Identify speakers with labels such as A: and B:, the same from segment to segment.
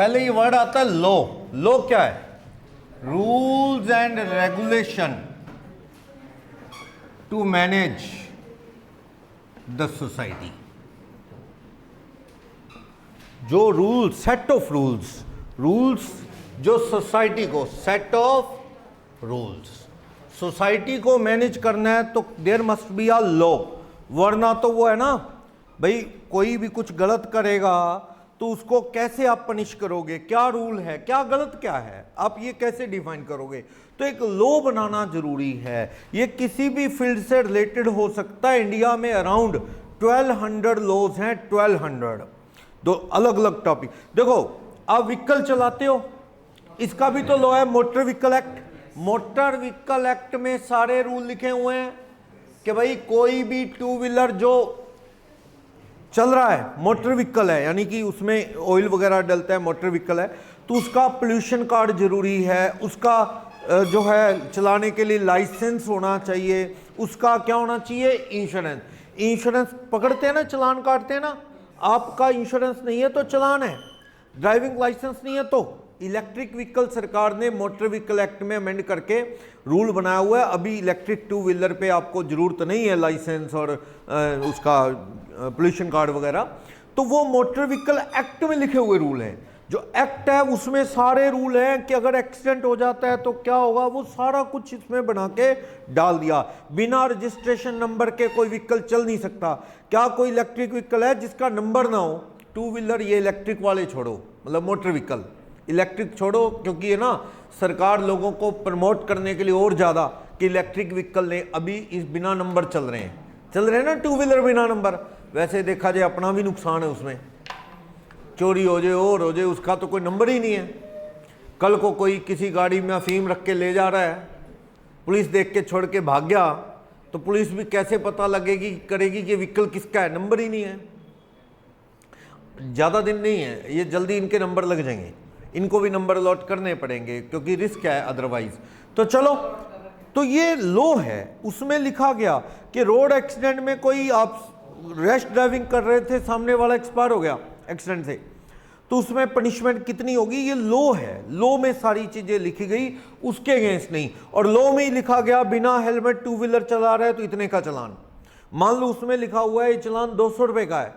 A: पहले ये वर्ड आता है लॉ। लॉ क्या है? Rules and regulation to manage the society. जो rules, set of rules, rules जो सोसाइटी को, सेट ऑफ रूल्स सोसाइटी को मैनेज करना है तो there must be a law. वरना तो वो है ना भाई, कोई भी कुछ गलत करेगा तो उसको कैसे आप पनिश करोगे? क्या रूल है, क्या गलत क्या है, आप ये कैसे डिफाइन करोगे? तो एक लॉ बनाना जरूरी है। ये किसी भी फील्ड से रिलेटेड हो सकता है। इंडिया में अराउंड 1200 लॉज हैं, 1200, दो अलग अलग टॉपिक। देखो, आप व्हीकल चलाते हो, इसका भी तो लॉ है, motor vehicle act. Motor vehicle act में सारे रूल लिखे हुए हैं कि भाई कोई भी टू व्हीलर जो चल रहा है, मोटर व्हीकल है, यानी कि उसमें ऑयल वगैरह डलता है, मोटर व्हीकल है, तो उसका पोल्यूशन कार्ड जरूरी है, उसका जो है चलाने के लिए लाइसेंस होना चाहिए, उसका क्या होना चाहिए? इंश्योरेंस। इंश्योरेंस पकड़ते हैं ना, चलान काटते हैं ना, आपका इंश्योरेंस नहीं है तो चलान है, ड्राइविंग लाइसेंस नहीं है तो। इलेक्ट्रिक व्हीकल सरकार ने मोटर व्हीकल एक्ट में अमेंड करके रूल बनाया हुआ है। अभी इलेक्ट्रिक टू व्हीलर पे आपको जरूरत नहीं है लाइसेंस और उसका पोल्यूशन कार्ड वगैरह, तो वो मोटर व्हीकल एक्ट में लिखे हुए रूल हैं। जो एक्ट है उसमें सारे रूल हैं कि अगर एक्सीडेंट हो जाता है तो क्या होगा, वो सारा कुछ इसमें बना के डाल दिया। बिना रजिस्ट्रेशन नंबर के कोई व्हीकल चल नहीं सकता। क्या कोई इलेक्ट्रिक व्हीकल है जिसका नंबर ना हो? टू व्हीलर, ये इलेक्ट्रिक वाले छोड़ो, मतलब मोटर व्हीकल, इलेक्ट्रिक छोड़ो, क्योंकि ये ना सरकार लोगों को प्रमोट करने के लिए और ज़्यादा कि इलेक्ट्रिक व्हीकल ने अभी इस बिना नंबर चल रहे हैं ना टू व्हीलर बिना नंबर। वैसे देखा जाए अपना भी नुकसान है उसमें, चोरी हो जाए और हो जाए, उसका तो कोई नंबर ही नहीं है। कल को कोई किसी गाड़ी में अफीम रख के ले जा रहा है, पुलिस देख के छोड़ के भाग गया, तो पुलिस भी कैसे पता लगेगी, करेगी कि व्हीकल किसका है? नंबर ही नहीं है। ज़्यादा दिन नहीं है, ये जल्दी इनके नंबर लग जाएंगे, इनको भी नंबर अलॉट करने पड़ेंगे क्योंकि रिस्क है अदरवाइज। तो चलो, तो ये लॉ है, उसमें लिखा गया कि रोड एक्सीडेंट में कोई आप रैश ड्राइविंग कर रहे थे, सामने वाला एक्सपायर हो गया एक्सीडेंट से, तो उसमें पनिशमेंट कितनी होगी? ये लॉ है, लॉ में सारी चीजें लिखी गई, उसके अगेंस्ट नहीं। और लॉ में ही लिखा गया बिना हेलमेट टू व्हीलर चला रहा है तो इतने का चलान। मान लो उसमें लिखा हुआ है ये चलान 200 रुपए का है,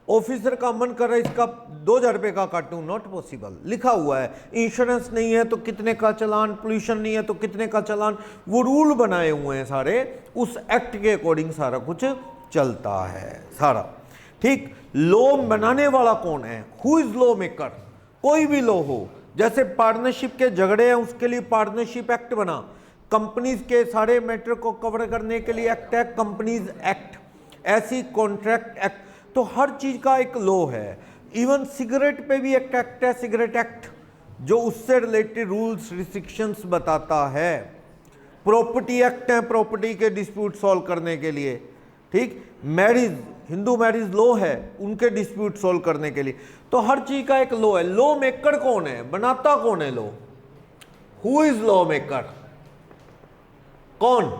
A: ऑफिसर का मन कर रहा है इसका 2000 रुपए का काटूं, नॉट पॉसिबल। लिखा हुआ है इंश्योरेंस नहीं है तो कितने का चलान, पोल्यूशन नहीं है तो कितने का चलान, वो रूल बनाए हुए हैं सारे, उस एक्ट के अकॉर्डिंग सारा कुछ चलता है सारा। ठीक, लॉ बनाने वाला कौन है? Who is law maker? कोई भी लॉ हो, जैसे पार्टनरशिप के झगड़े हैं उसके लिए पार्टनरशिप एक्ट बना, कंपनीज के सारे मैटर को कवर करने के लिए एक्ट है कंपनीज एक्ट, ऐसी कॉन्ट्रैक्ट एक्ट। तो हर चीज का एक लॉ है। इवन सिगरेट पे भी एक एक्ट है, सिगरेट एक्ट, जो उससे रिलेटेड रूल्स रिस्ट्रिक्शंस बताता है। प्रॉपर्टी एक्ट है, प्रॉपर्टी के डिस्प्यूट सॉल्व करने के लिए। ठीक, मैरिज, हिंदू मैरिज लॉ है उनके डिस्प्यूट सॉल्व करने के लिए। तो हर चीज का एक लॉ है। लॉ मेकर कौन है? बनाता कौन है law? Who is law maker? कौन?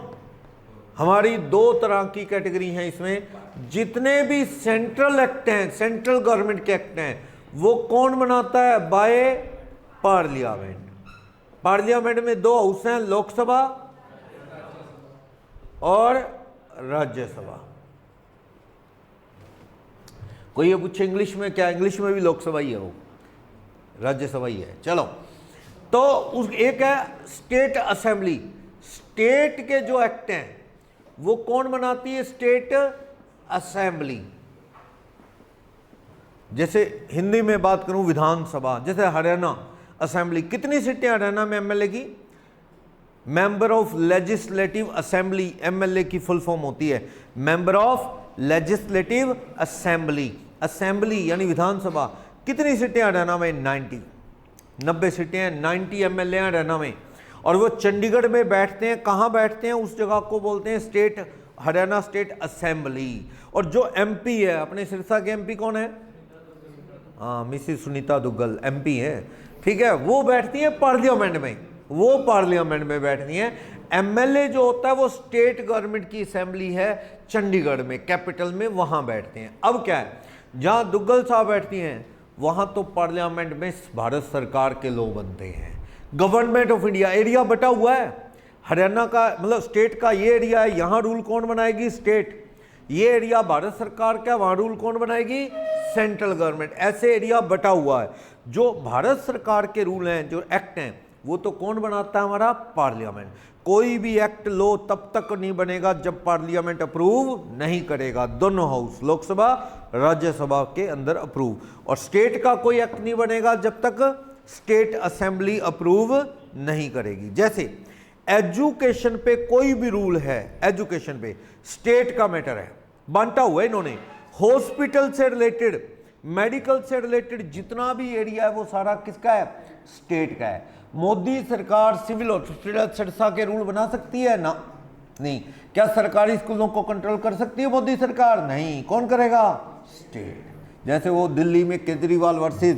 A: हमारी दो तरह की कैटेगरी है इसमें। जितने भी सेंट्रल एक्ट हैं, सेंट्रल गवर्नमेंट के एक्ट हैं, वो कौन बनाता है? By parliament. पार्लियामेंट में दो हाउस हैं, लोकसभा और राज्यसभा। कोई ये पूछे इंग्लिश में क्या? इंग्लिश में भी लोकसभा ही है, वो राज्यसभा ही है। चलो, तो उस एक है स्टेट असेंबली। स्टेट के जो एक्ट हैं वो कौन बनाती है? State assembly. जैसे हिंदी में बात करूं, विधानसभा। जैसे हरियाणा असेंबली, कितनी सीटें हरियाणा में एमएलए की? Member of legislative assembly, MLA की फुल फॉर्म होती है member of legislative assembly. Assembly यानी विधानसभा। कितनी सीटें हरियाणा में? 90 सीटें हैं, 90 एमएलए हैं हरियाणा में। और वो चंडीगढ़ में बैठते हैं। कहाँ बैठते हैं? उस जगह को बोलते हैं स्टेट, हरियाणा स्टेट असेंबली। और जो एमपी है, अपने सिरसा के एमपी कौन है? हाँ, मिसिस सुनीता दुग्गल एमपी है। ठीक है, वो बैठती है पार्लियामेंट में, वो पार्लियामेंट में बैठती है। एमएलए जो होता है वो स्टेट गवर्नमेंट की असेंबली है चंडीगढ़ में, कैपिटल में, वहां बैठते हैं। अब क्या है, जहां दुग्गल साहब बैठती हैं वहां तो पार्लियामेंट में भारत सरकार के लॉ बनते हैं। गवर्नमेंट ऑफ इंडिया, एरिया बटा हुआ है, हरियाणा का मतलब स्टेट का ये एरिया है, यहाँ रूल कौन बनाएगी? स्टेट। ये एरिया भारत सरकार का, वहाँ रूल कौन बनाएगी? Central government. ऐसे एरिया बटा हुआ है। जो भारत सरकार के रूल हैं, जो एक्ट हैं, वो तो कौन बनाता है? हमारा पार्लियामेंट। कोई भी एक्ट लो तब तक नहीं बनेगा जब पार्लियामेंट अप्रूव नहीं करेगा। दोनों हाउस, लोकसभा राज्यसभा के अंदर अप्रूव। और स्टेट का कोई एक्ट नहीं बनेगा जब तक स्टेट असेंबली अप्रूव नहीं करेगी। जैसे एजुकेशन पे कोई भी रूल है, एजुकेशन पे स्टेट का मैटर है, बांटा हुआ है इन्होंने। हॉस्पिटल से रिलेटेड, मेडिकल से रिलेटेड जितना भी एरिया है वो सारा किसका है? स्टेट का है। मोदी सरकार सिविल हॉस्पिटल सिरसा के रूल बना सकती है ना? नहीं। क्या सरकारी स्कूलों को कंट्रोल कर सकती है मोदी सरकार? नहीं। कौन करेगा? स्टेट। जैसे वो दिल्ली में केजरीवाल वर्सेस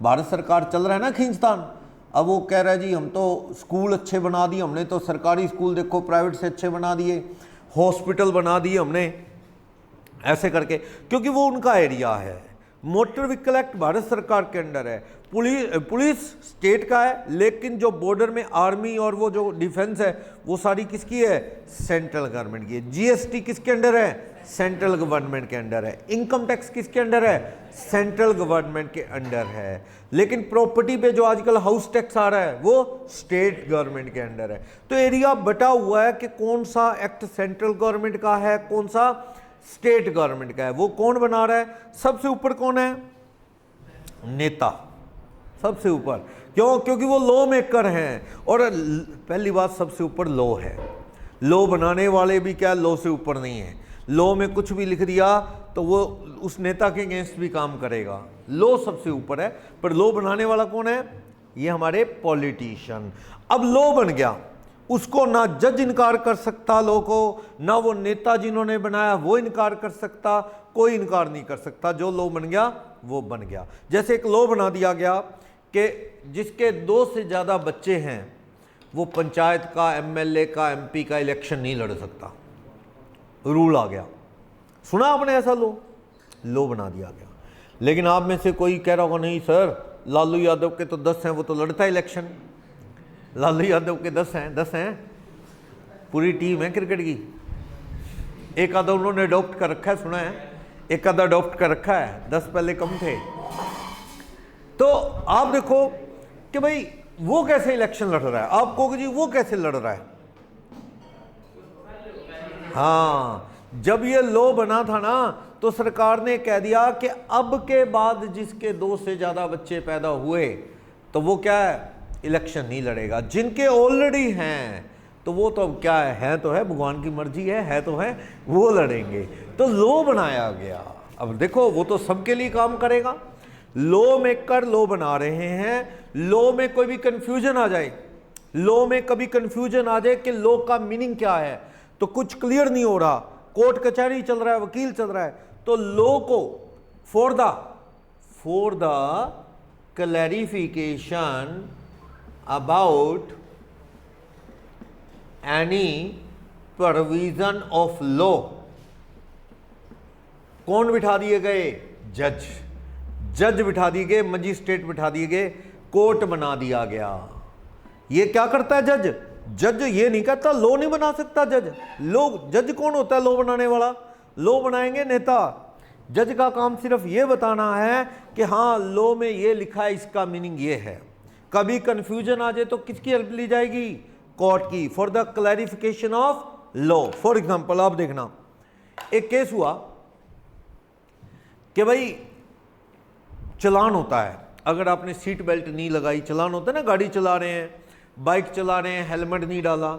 A: भारत सरकार चल रहा है ना खींचतान, अब वो कह रहा है जी हम तो स्कूल अच्छे बना दिए, हमने तो सरकारी स्कूल देखो प्राइवेट से अच्छे बना दिए, हॉस्पिटल बना दिए हमने, ऐसे करके, क्योंकि वो उनका एरिया है। मोटर व्हीकल एक्ट भारत सरकार के अंडर है, पुलिस स्टेट का है, लेकिन जो बॉर्डर में आर्मी और वो जो डिफेंस है वो सारी किसकी है? सेंट्रल गवर्नमेंट की है। जीएसटी किसके अंडर है? सेंट्रल गवर्नमेंट के अंडर है। इनकम टैक्स किसके अंडर है? सेंट्रल गवर्नमेंट के अंडर है। लेकिन प्रॉपर्टी पे जो आजकल हाउस टैक्स आ रहा है वो स्टेट गवर्नमेंट के अंडर है। तो एरिया बटा हुआ है कि कौन सा एक्ट सेंट्रल गवर्नमेंट का है, कौन सा स्टेट गवर्नमेंट का है। वो कौन बना रहा है? सबसे ऊपर कौन है? नेता, सबसे ऊपर। क्यों? क्योंकि वो लॉ मेकर हैं। और पहली बात, सबसे ऊपर लॉ है। लॉ बनाने वाले भी क्या लॉ से ऊपर नहीं है। लॉ में कुछ भी लिख दिया तो वो उस नेता के अगेंस्ट भी काम करेगा। लॉ सबसे ऊपर है, पर लॉ बनाने वाला कौन है? ये हमारे पॉलिटिशियन। अब लॉ बन गया, उसको ना जज इनकार कर सकता लॉ को, ना वो नेता जिन्होंने बनाया वो इनकार कर सकता, कोई इनकार नहीं कर सकता। जो लॉ बन गया वो बन गया। जैसे एक लॉ बना दिया गया कि जिसके 2 से ज़्यादा बच्चे हैं वो पंचायत का, एमएलए का, एमपी का इलेक्शन नहीं लड़ सकता। रूल आ गया। सुना आपने ऐसा? लॉ बना दिया गया। लेकिन आप में से कोई कह रहा होगा नहीं सर, लालू यादव के तो 10 हैं, वो तो लड़ता है इलेक्शन। लालू यादव के 10 हैं, पूरी टीम है क्रिकेट की। एक आधा उन्होंने अडॉप्ट कर रखा है, सुना है, एक आधा अडॉप्ट कर रखा है, 10 पहले कम थे। तो आप देखो कि भाई वो कैसे इलेक्शन लड़ रहा है। आप कहोगे जी वो कैसे लड़ रहा है? हाँ, जब ये लॉ बना था ना तो सरकार ने कह दिया कि अब के बाद जिसके 2 से ज्यादा बच्चे पैदा हुए तो वो क्या है? इलेक्शन नहीं लड़ेगा। जिनके ऑलरेडी हैं तो वो तो अब क्या है तो है, भगवान की मर्जी है तो है, वो लड़ेंगे। तो लॉ बनाया गया। अब देखो वो तो सबके लिए काम करेगा। लॉ मेकर लॉ बना रहे हैं। लॉ में कोई भी कंफ्यूजन आ जाए, लॉ में कभी कंफ्यूजन आ जाए कि लॉ का मीनिंग क्या है, तो कुछ क्लियर नहीं हो रहा, कोर्ट कचहरी चल रहा है, वकील चल रहा है, तो लॉ को for the clarification about any provision of law कौन बिठा दिए गए? जज बिठा दिए गए, मजिस्ट्रेट बिठा दिए गए, कोर्ट बना दिया गया। ये क्या करता है जज? जज ये नहीं कहता लॉ नहीं बना सकता जज। जज कौन होता है? लॉ बनाने वाला। लॉ बनाएंगे नेता। जज का काम सिर्फ ये बताना है कि हाँ लॉ में ये लिखा है, इसका मीनिंग ये है। कभी कंफ्यूजन आ जाए तो किसकी हेल्प ली जाएगी? कोर्ट की, for the clarification of law. For example आप देखना, एक केस हुआ कि भाई चलान होता है, अगर आपने सीट बेल्ट नहीं लगाई, चलान होता है ना, गाड़ी चला रहे हैं, बाइक चला रहे हैं, हेलमेट नहीं डाला,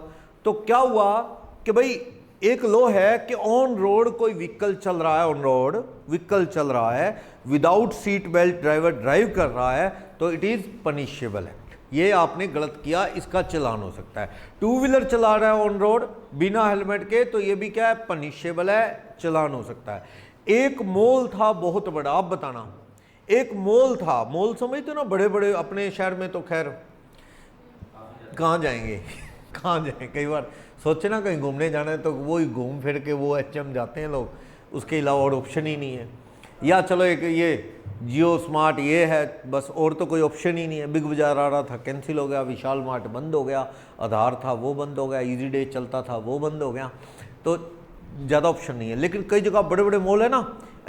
A: तो क्या हुआ कि भाई एक लॉ है कि ऑन रोड कोई व्हीकल चल रहा है, ऑन रोड व्हीकल चल रहा है, without seat belt driver drive कर रहा है, तो इट इज पनिशेबल एक्ट। ये आपने गलत किया, इसका चलान हो सकता है। 2 व्हीलर चला रहा है ऑन रोड बिना हेलमेट के, तो ये भी क्या है? पनिशेबल है, चलान हो सकता है। एक मॉल था बहुत बड़ा, आप बताना, एक मॉल था, मॉल समझते हो ना, बड़े बड़े, अपने शहर में तो खैर कहाँ जाएंगे कहाँ जाएंगे, कई बार सोचे ना कहीं घूमने जाना है तो वो ही घूम फिर के वो HM जाते हैं लोग, उसके अलावा और ऑप्शन ही नहीं है। या चलो एक ये जियो स्मार्ट ये है बस, और तो कोई ऑप्शन ही नहीं है। बिग बाजार आ रहा था, कैंसिल हो गया। विशाल मार्ट बंद हो गया। आधार था वो बंद हो गया। इजी डे चलता था वो बंद हो गया। तो ज़्यादा ऑप्शन नहीं है। लेकिन कई जगह बड़े बड़े मॉल है ना,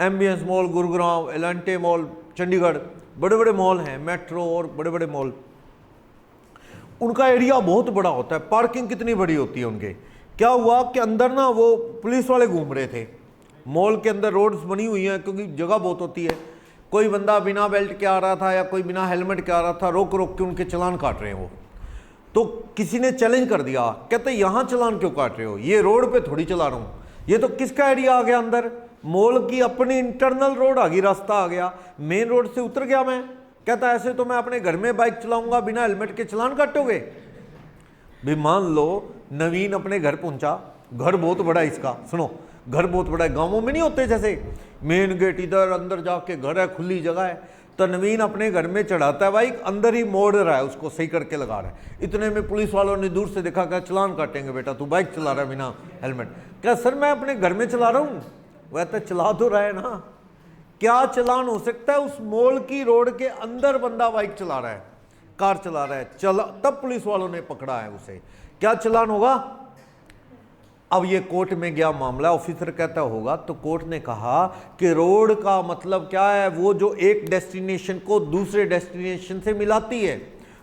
A: ambience mall Gurugram, Elante mall Chandigarh, बड़े बड़े मॉल हैं, मेट्रो और बड़े बड़े मॉल, उनका एरिया बहुत बड़ा होता है। पार्किंग कितनी बड़ी होती है उनके। क्या हुआ कि अंदर ना वो पुलिस वाले घूम रहे थे। मॉल के अंदर रोड्स बनी हुई हैं क्योंकि जगह बहुत होती है। कोई बंदा बिना बेल्ट के आ रहा था या कोई बिना हेलमेट के आ रहा था, रोक रोक के उनके चालान काट रहे हैं वो। तो किसी ने चैलेंज कर दिया, कहते यहाँ चालान क्यों काट रहे हो, ये रोड पे थोड़ी चला रहा हूँ। ये तो किसका एरिया आ गया अंदर, मॉल की अपनी इंटरनल रोड आ गई, रास्ता आ गया, मेन रोड से उतर गया मैं। कहता ऐसे तो मैं अपने घर में बाइक चलाऊंगा, बिना हेलमेट के चालान काटोगे। भी मान लो नवीन अपने घर पहुंचा, घर बहुत बड़ा है इसका, सुनो घर बहुत बड़ा है, गांवों में नहीं होते जैसे मेन गेट इधर अंदर जाके घर है, खुली जगह है। तो नवीन अपने घर में चढ़ाता है बाइक, अंदर ही मोड़ रहा है, उसको सही करके लगा रहा है। इतने में पुलिस वालों ने दूर से देखा, क्या चालान काटेंगे बेटा, तू बाइक चला रहा है बिना हेलमेट। क्या सर मैं अपने घर में चला रहा हूँ, वह तो चला तो रहा है ना। क्या चालान हो सकता है, उस मॉल की रोड के अंदर बंदा बाइक चला रहा है, कार चला रहा है, चला, तब पुलिस वालों ने पकड़ा है उसे, क्या चालान होगा। अब ये कोर्ट में गया मामला, ऑफिसर कहता होगा, तो कोर्ट ने कहा कि रोड का मतलब क्या है, वो जो एक डेस्टिनेशन को दूसरे डेस्टिनेशन से मिलाती है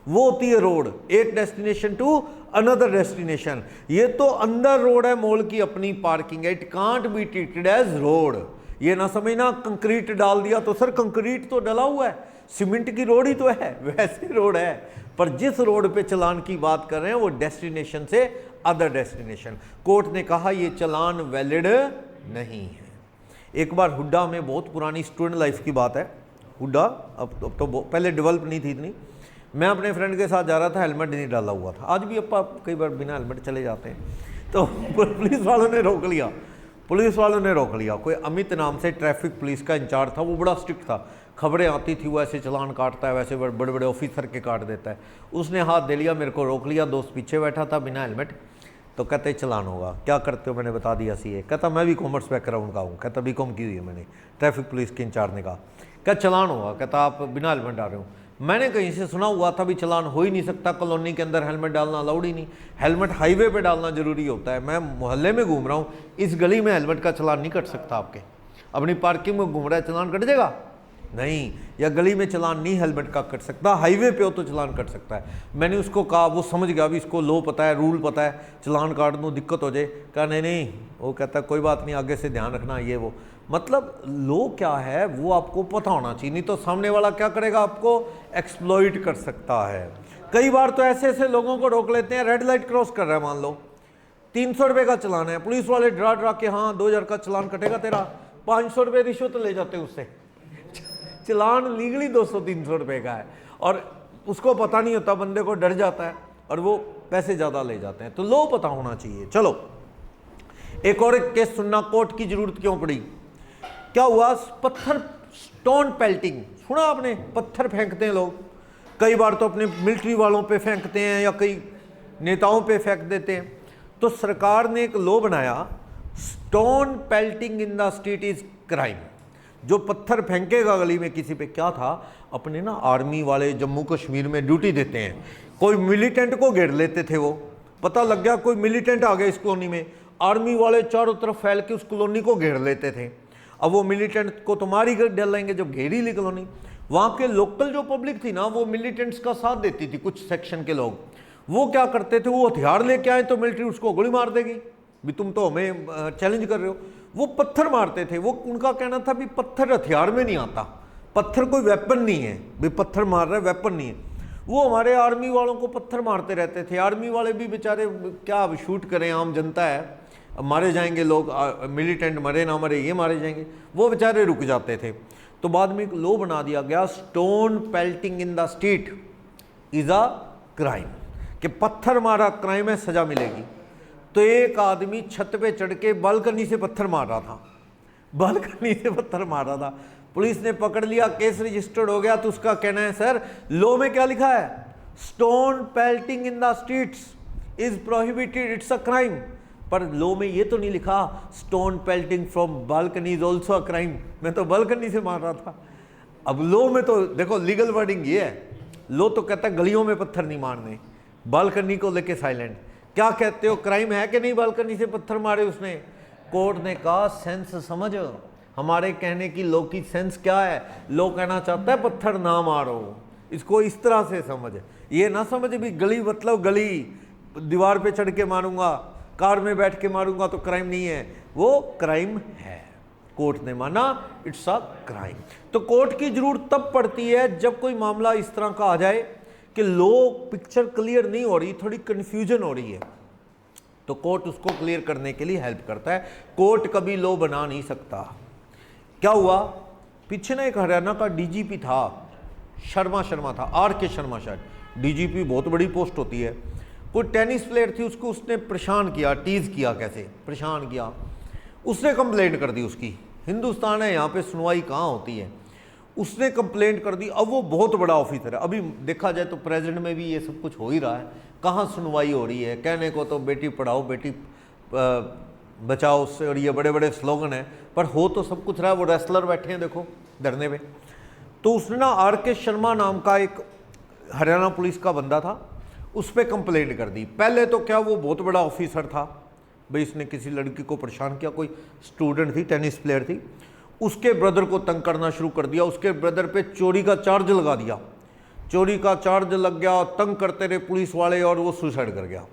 A: वो होती है रोड, एक डेस्टिनेशन टू अनदर डेस्टिनेशन। ये तो अंदर रोड है, मॉल की अपनी पार्किंग है, it can't be treated as road. ये ना समझना कंक्रीट डाल दिया तो सर कंक्रीट तो डला हुआ है, सीमेंट की रोड ही तो है, वैसे रोड है। पर जिस रोड पे चालान की बात कर रहे हैं वो डेस्टिनेशन से अदर डेस्टिनेशन। कोर्ट ने कहा ये चालान वैलिड नहीं है। एक बार हुड्डा में, बहुत पुरानी स्टूडेंट लाइफ की बात है, हुड्डा अब तो पहले डेवलप नहीं थी इतनी, मैं अपने फ्रेंड के साथ जा रहा था, हेलमेट नहीं डाला हुआ था। आज भी अपा कई बार बिना हेलमेट चले जाते हैं। तो पुलिस वालों ने रोक लिया, पुलिस वालों ने रोक लिया। कोई अमित नाम से ट्रैफिक पुलिस का इंचार्ज था, वो बड़ा स्ट्रिक्ट था, खबरें आती थी वो ऐसे चालान काटता है, वैसे बड़े बड़े ऑफिसर के काट देता है। उसने हाथ दे लिया, मेरे को रोक लिया, दोस्त पीछे बैठा था बिना हेलमेट। तो कहते चालान होगा, क्या करते हो, मैंने बता दिया सीए। कहता मैं भी कॉमर्स बैकग्राउंड का हूँ। कहता बीकॉम की हुई है मैंने। ट्रैफिक पुलिस के इंचार्ज ने कहा, क्या चालान होगा। कहता आप बिना हेलमेट आ रहे हो। मैंने कहीं से सुना हुआ था भी चालान हो ही नहीं सकता, कॉलोनी के अंदर हेलमेट डालना अलाउड ही नहीं, हेलमेट हाईवे पे डालना जरूरी होता है। मैं मोहल्ले में घूम रहा हूँ, इस गली में हेलमेट का चालान नहीं कट सकता आपके। अपनी पार्किंग में घूम रहा है, चालान कट जाएगा नहीं, या गली में चालान नहीं हेलमेट का कट सकता, हाईवे पे हो तो चालान कट सकता है। मैंने उसको कहा, वो समझ गया, अभी इसको लो पता है, रूल पता है, चालान काट दूँ दिक्कत हो जाए। कहा नहीं नहीं, वो कहता कोई बात नहीं, आगे से ध्यान रखना, ये वो। मतलब लो क्या है वो आपको पता होना चाहिए, नहीं तो सामने वाला क्या करेगा, आपको एक्सप्लॉइट कर सकता है। कई बार तो ऐसे ऐसे लोगों को रोक लेते हैं, रेड लाइट क्रॉस कर रहा है, मान लो 300 रुपये का चालान है, पुलिस वाले डरा डरा के हाँ 2000 का चालान कटेगा तेरा, 500 रुपये रिश्वत ले जाते हैं उससे। चालान लीगली 200-300 रुपये का है और उसको पता नहीं होता, बंदे को डर जाता है और वो पैसे ज़्यादा ले जाते हैं। तो लो पता होना चाहिए। चलो एक और एक केस सुनना, कोर्ट की जरूरत क्यों पड़ी। क्या हुआ, पत्थर, स्टोन पेल्टिंग सुना आपने, पत्थर फेंकते हैं लोग, कई बार तो अपने मिलिट्री वालों पे फेंकते हैं या कई नेताओं पे फेंक देते हैं। तो सरकार ने एक लॉ बनाया, stone pelting in the street is crime. जो पत्थर फेंकेगा गली में किसी पे, क्या था, अपने ना आर्मी वाले जम्मू कश्मीर में ड्यूटी देते हैं, कोई मिलिटेंट को घेर लेते थे, वो पता लग गया कोई मिलिटेंट आ गया इस कॉलोनी में, आर्मी वाले चारों तरफ फैल के उस कॉलोनी को घेर लेते थे। अब वो मिलिटेंट को तो मार ही डालेंगे जब घेरी ली कॉलोनी। वहाँ के लोकल जो पब्लिक थी ना, वो मिलिटेंट्स का साथ देती थी, कुछ सेक्शन के लोग। वो क्या करते थे, वो हथियार लेके आए तो मिलिट्री उसको गोली मार देगी, भी तुम तो हमें चैलेंज कर रहे हो। वो पत्थर मारते थे, वो उनका कहना था भी पत्थर हथियार में नहीं आता, पत्थर कोई वेपन नहीं है, भी पत्थर मार रहा है वेपन नहीं है। वो हमारे आर्मी वालों को पत्थर मारते रहते थे। आर्मी वाले भी बेचारे क्या शूट करें, आम जनता है, मारे जाएंगे लोग, मिलिटेंट मरे ना मरे ये मारे जाएंगे, वो बेचारे रुक जाते थे। तो बाद में एक लॉ बना दिया गया, stone pelting in the street is a crime, कि पत्थर मारा क्राइम है, सजा मिलेगी। तो एक आदमी छत पे चढ़ के बालकनी से पत्थर मार रहा था, बालकनी से पत्थर मार रहा था, पुलिस ने पकड़ लिया, केस रजिस्टर्ड हो गया। तो उसका कहना है, सर लॉ में क्या लिखा है, stone pelting in the streets is prohibited, it's a crime. पर लॉ में ये तो नहीं लिखा stone pelting from balcony is also a crime, मैं तो बालकनी से मार रहा था। अब लो में तो देखो लीगल वर्डिंग ये है, लो तो कहता है गलियों में पत्थर नहीं मारने, बालकनी को लेके साइलेंट। क्या कहते हो, क्राइम है कि नहीं बालकनी से पत्थर मारे उसने? कोर्ट ने कहा सेंस समझ, हमारे कहने की लो की सेंस क्या है? लो कहना चाहता है पत्थर ना मारो, इसको इस तरह से समझ, ये ना समझ भी गली मतलब गली, दीवार पे चढ़ के मारूंगा, कार में बैठ के मारूंगा तो क्राइम नहीं है, वो क्राइम है। कोर्ट ने माना इट्स अ क्राइम। तो कोर्ट की जरूरत तब पड़ती है जब कोई मामला इस तरह का आ जाए कि लो पिक्चर क्लियर नहीं हो रही, थोड़ी कंफ्यूजन हो रही है, तो कोर्ट उसको क्लियर करने के लिए हेल्प करता है। कोर्ट कभी लो बना नहीं सकता। क्या हुआ, पीछे ना एक हरियाणा का डीजीपी था, शर्मा था, RK शर्मा शायद। डीजीपी बहुत बड़ी पोस्ट होती है। कोई टेनिस प्लेयर थी, उसको उसने परेशान किया, टीज किया, कैसे परेशान किया, उसने कंप्लेंट कर दी उसकी। हिंदुस्तान है, यहाँ पे सुनवाई कहाँ होती है, उसने कंप्लेंट कर दी। अब वो बहुत बड़ा ऑफिसर है, अभी देखा जाए तो प्रेजेंट में भी ये सब कुछ हो ही रहा है, कहाँ सुनवाई हो रही है? कहने को तो बेटी पढ़ाओ बेटी बचाओ उससे, और ये बड़े बड़े स्लोगन हैं, पर हो तो सब कुछ रहा है। वो रेसलर बैठे हैं देखो धरने पे। तो उसने ना RK शर्मा नाम का एक हरियाणा पुलिस का बंदा था, उस पर कंप्लेंट कर दी। पहले तो क्या, वो बहुत बड़ा ऑफिसर था भाई, इसने किसी लड़की को परेशान किया, कोई स्टूडेंट थी, टेनिस प्लेयर थी, उसके ब्रदर को तंग करना शुरू कर दिया, उसके ब्रदर पे चोरी का चार्ज लगा दिया, चोरी का चार्ज लग गया, तंग करते रहे पुलिस वाले, और वो सुसाइड कर गया।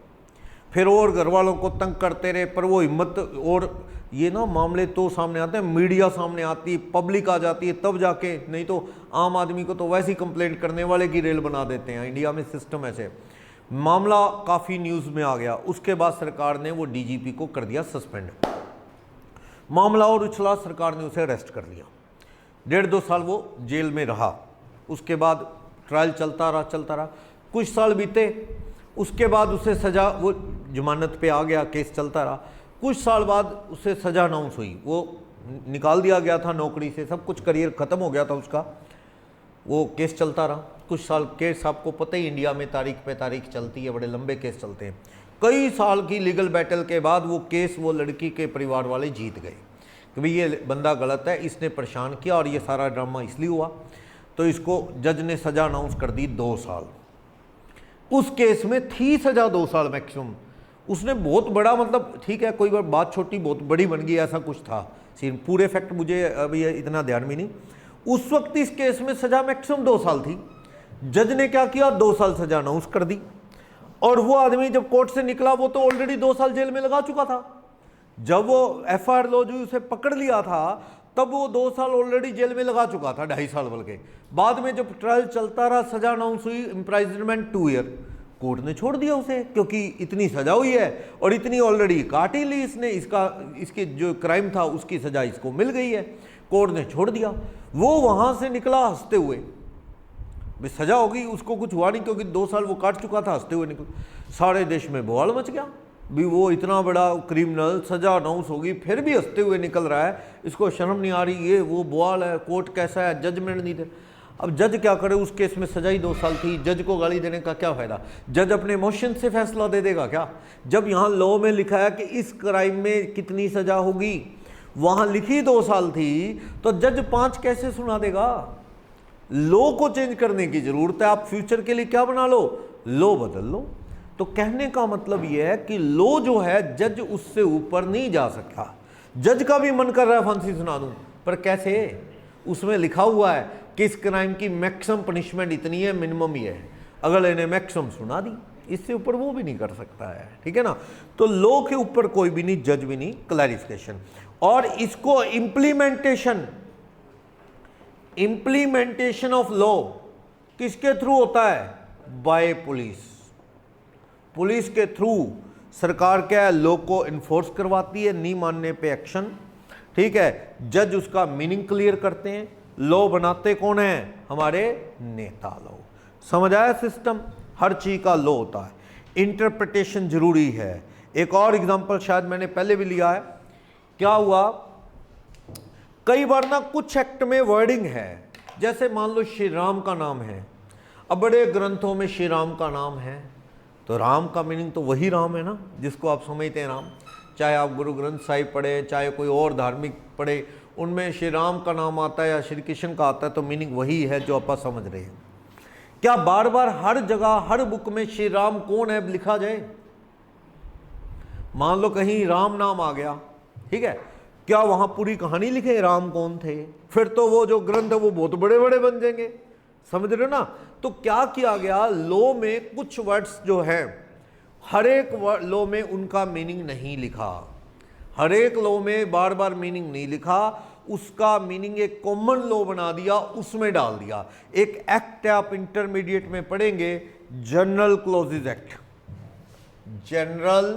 A: फिर और घर वालों को तंग करते रहे, पर वो हिम्मत, और ये ना मामले तो सामने आते हैं, मीडिया सामने आती है, पब्लिक आ जाती है, तब जाके, नहीं तो आम आदमी को तो वैसे ही कंप्लेंट करने वाले की रेल बना देते हैं। इंडिया में सिस्टम ऐसे। मामला काफ़ी न्यूज़ में आ गया, उसके बाद सरकार ने वो डीजीपी को कर दिया सस्पेंड। मामला और उछला, सरकार ने उसे अरेस्ट कर लिया, 1.5-2 साल वो जेल में रहा। उसके बाद ट्रायल चलता रहा, कुछ साल बीते, उसके बाद उसे सज़ा, वो जमानत पे आ गया, केस चलता रहा। कुछ साल बाद उसे सज़ा अनाउंस हुई, वो निकाल दिया गया था नौकरी से, सब कुछ करियर ख़त्म हो गया था उसका, वो केस चलता रहा कुछ साल। केस आपको पता ही, इंडिया में तारीख पे तारीख चलती है, बड़े लंबे केस चलते हैं। कई साल की लीगल बैटल के बाद वो केस, वो लड़की के परिवार वाले जीत गए कि भाई ये बंदा गलत है, इसने परेशान किया, और ये सारा ड्रामा इसलिए हुआ। तो इसको जज ने सज़ा अनाउंस कर दी 2 साल। उस केस में थी सज़ा 2 साल मैक्सिमम। उसने बहुत बड़ा, मतलब ठीक है, कोई बात छोटी बहुत बड़ी बन गई, ऐसा कुछ था सीन। पूरे फैक्ट मुझे अभी इतना ध्यान में नहीं। उस वक्त इस केस में सज़ा मैक्सिमम 2 साल थी। जज ने क्या किया, 2 साल सज़ा अनाउंस कर दी, और वो आदमी जब कोर्ट से निकला, वो तो ऑलरेडी 2 साल जेल में लगा चुका था। जब वो FIR लॉज हुई, उसे पकड़ लिया था, तब वो 2 साल ऑलरेडी जेल में लगा चुका था, 2.5 साल बल्कि। बाद में जब ट्रायल चलता रहा, सज़ा अनाउंस हुई, इम्प्राइजमेंट 2 ईयर, कोर्ट ने छोड़ दिया उसे, क्योंकि इतनी सज़ा हुई है और इतनी ऑलरेडी काट ही ली इसने, इसके जो क्राइम था उसकी सज़ा इसको मिल गई है, कोर्ट ने छोड़ दिया। वो वहाँ से निकला हंसते हुए, भाई सज़ा होगी, उसको कुछ हुआ नहीं क्योंकि 2 साल वो काट चुका था, हंसते हुए निकला। सारे देश में बवाल मच गया, भी वो इतना बड़ा क्रिमिनल, सज़ा अनाउंस होगी, फिर भी हंसते हुए निकल रहा है, इसको शर्म नहीं आ रही, ये वो बवाल है, कोर्ट कैसा है, जजमेंट नहीं दे। अब जज क्या करे, उस केस में सजा ही 2 साल थी, जज को गाली देने का क्या फ़ायदा? जज अपने मोशन से फैसला दे देगा क्या? जब यहाँ लॉ में लिखा है कि इस क्राइम में कितनी सज़ा होगी, वहाँ लिखी 2 साल थी, तो जज 5 कैसे सुना देगा? लॉ को चेंज करने की ज़रूरत है। आप फ्यूचर के लिए क्या बना लो, लॉ बदल लो। तो कहने का मतलब यह है कि लॉ जो है, जज उससे ऊपर नहीं जा सकता। जज का भी मन कर रहा है फांसी सुना दूं, पर कैसे? उसमें लिखा हुआ है कि इस क्राइम की मैक्सिमम पनिशमेंट इतनी है, मिनिमम ये है। अगर इन्हें मैक्सिमम सुना दी, इससे ऊपर वो भी नहीं कर सकता है, ठीक है ना? तो लॉ के ऊपर कोई भी नहीं, जज भी नहीं, क्लैरिफिकेशन। और इसको इम्प्लीमेंटेशन ऑफ लॉ किसके थ्रू होता है? By police. पुलिस के थ्रू सरकार क्या है, लॉ को इन्फोर्स करवाती है, नहीं मानने पे एक्शन, ठीक है। जज उसका मीनिंग क्लियर करते हैं, लॉ बनाते कौन है? हमारे नेता लोग। समझ आया सिस्टम? हर चीज का लॉ होता है, इंटरप्रिटेशन जरूरी है। एक और एग्जांपल शायद मैंने पहले भी लिया है। क्या हुआ, कई बार ना कुछ एक्ट में वर्डिंग है, जैसे मान लो श्री राम का नाम है, अब बड़े ग्रंथों में श्री राम का नाम है, तो राम का मीनिंग तो वही राम है ना, जिसको आप समझते हैं राम। चाहे आप गुरु ग्रंथ साहिब पढ़े, चाहे कोई और धार्मिक पढ़े, उनमें श्री राम का नाम आता है या श्री कृष्ण का आता है तो मीनिंग वही है जो आप समझ रहे हैं। क्या बार बार हर जगह हर बुक में श्री राम कौन है लिखा जाए? मान लो कहीं राम नाम आ गया, ठीक है, क्या वहां पूरी कहानी लिखे राम कौन थे? फिर तो वो जो ग्रंथ है वो बहुत बड़े बड़े बन जाएंगे, समझ रहे हो ना। तो क्या किया गया, लॉ में कुछ वर्ड्स जो है हर एक लॉ में उनका मीनिंग नहीं लिखा, हर एक लॉ में बार बार मीनिंग नहीं लिखा, उसका मीनिंग एक कॉमन लॉ बना दिया, उसमें डाल दिया। एक एक्ट है, आप इंटरमीडिएट में पढ़ेंगे, general clauses act, general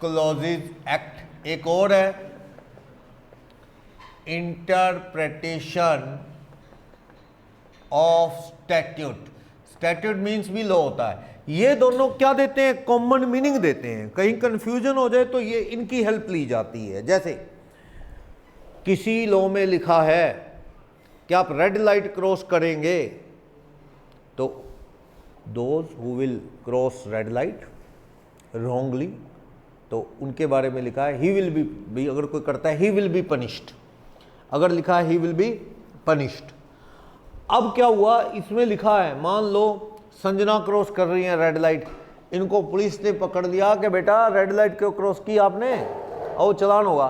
A: clauses act. एक और है interpretation of statute, statute means भी लॉ होता है। ये दोनों क्या देते हैं, कॉमन मीनिंग देते हैं, कहीं कंफ्यूजन हो जाए तो ये इनकी हेल्प ली जाती है। जैसे किसी लॉ में लिखा है कि आप रेड लाइट क्रॉस करेंगे तो those who will cross red light wrongly, तो उनके बारे में लिखा है ही विल बी, अगर कोई करता है ही विल बी पनिश्ड, अगर लिखा है ही विल बी पनिश्ड। अब क्या हुआ, इसमें लिखा है मान लो संजना क्रॉस कर रही है रेड लाइट, इनको पुलिस ने पकड़ लिया कि बेटा रेड लाइट क्यों क्रॉस की आपने, और चालान होगा।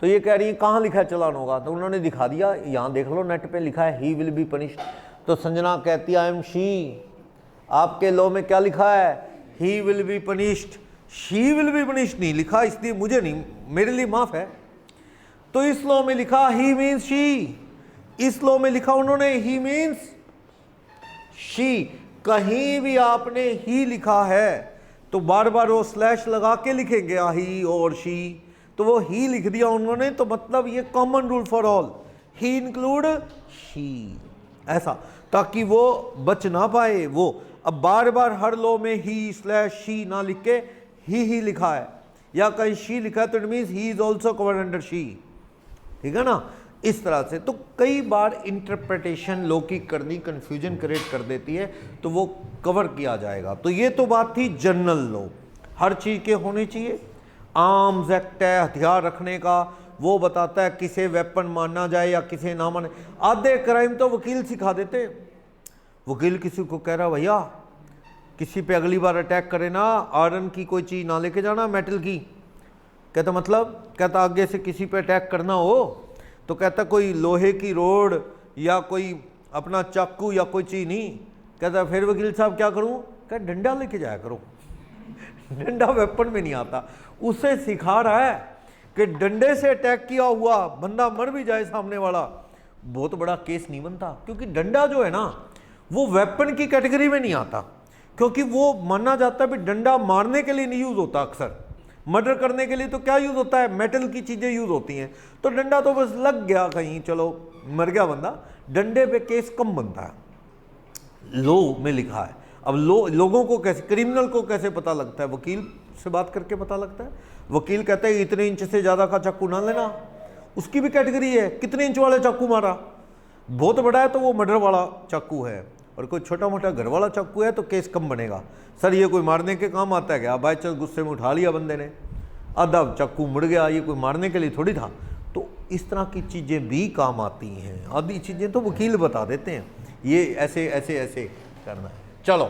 A: तो ये कह रही है कहाँ लिखा है चालान होगा, तो उन्होंने दिखा दिया, यहाँ देख लो नेट पे लिखा है ही विल बी पनिश्ड। तो संजना कहती है आई एम शी, आपके लॉ में क्या लिखा है, he will be punished, she will be punished नहीं लिखा, इसलिए मुझे नहीं, मेरे लिए माफ है। तो इस लॉ में लिखा ही मीन्स शी, इस लॉ में लिखा उन्होंने ही मीन्स शी। कहीं भी आपने ही लिखा है तो बार बार वो स्लैश लगा के लिखेंगे ही और शी, तो वो ही लिख दिया उन्होंने, तो मतलब ये common rule for all, he include she, ऐसा, ताकि वो बच ना पाए वो। अब बार बार हर लॉ में ही स्लैश शी ना लिख के ही लिखा है, या कहीं शी लिखा है तो it means he is also covered under she, ठीक है ना, इस तरह से। तो कई बार इंटरप्रिटेशन लॉ की करनी कंफ्यूजन क्रिएट कर देती है, तो वो कवर किया जाएगा। तो ये तो बात थी जनरल लॉ, हर चीज़ के होने चाहिए। आर्म्स एक्ट है, हथियार रखने का, वो बताता है किसे वेपन मानना जाए या किसे ना माने। आधे क्राइम तो वकील सिखा देते, वकील किसी को कह रहा भैया किसी पे अगली बार अटैक करे ना आयरन की कोई चीज़ ना लेके जाना, मेटल की। कहता मतलब, कहता आगे से किसी पे अटैक करना हो तो कहता कोई लोहे की रोड या कोई अपना चाकू या कोई चीज़ नहीं। कहता फिर वकील साहब क्या करूं, कह डंडा लेके जाया करो। डंडा वेपन में नहीं आता, उसे सिखा रहा है कि डंडे से अटैक किया हुआ बंदा मर भी जाए सामने वाला, बहुत बड़ा केस नहीं बनता, क्योंकि डंडा जो है ना वो वेपन की कैटेगरी में नहीं आता, क्योंकि वो माना जाता है भी डंडा मारने के लिए नहीं यूज होता, अक्सर मर्डर करने के लिए तो क्या यूज होता है, मेटल की चीजें यूज होती हैं। तो डंडा तो बस लग गया कहीं, चलो मर गया बंदा, डंडे पे केस कम बनता है। लॉ में लिखा है, अब लोगों को कैसे, क्रिमिनल को कैसे पता लगता है, वकील से बात करके पता लगता है। वकील कहता है इतने इंच से ज्यादा का चाकू ना लेना, उसकी भी कैटेगरी है, कितने इंच वाले चाकू मारा, बहुत बड़ा है तो वो मर्डर वाला चाकू है, और कोई छोटा मोटा घर वाला चाकू है तो केस कम बनेगा। सर ये कोई मारने के काम आता है क्या, बाई चांस गुस्से में उठा लिया बंदे ने, आधा चाकू मुड़ गया, ये कोई मारने के लिए थोड़ी था। तो इस तरह की चीज़ें भी काम आती हैं, आधी चीज़ें तो वकील बता देते हैं, ये ऐसे ऐसे ऐसे करना है। चलो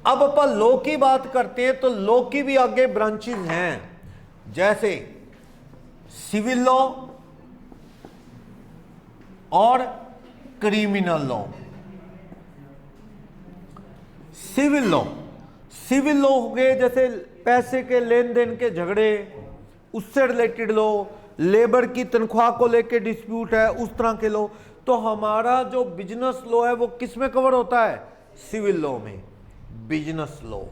A: अब अपन लॉ की बात करते हैं, तो लॉ की भी आगे ब्रांचेस हैं, जैसे सिविल लॉ और criminal law. Civil law, civil law हो गए जैसे पैसे के लेन देन के झगड़े, उससे रिलेटेड लॉ, लेबर की तनख्वाह को लेके डिस्प्यूट है, उस तरह के लॉ। तो हमारा जो बिजनेस लॉ है वो किस में कवर होता है, सिविल लॉ में। बिजनेस लॉ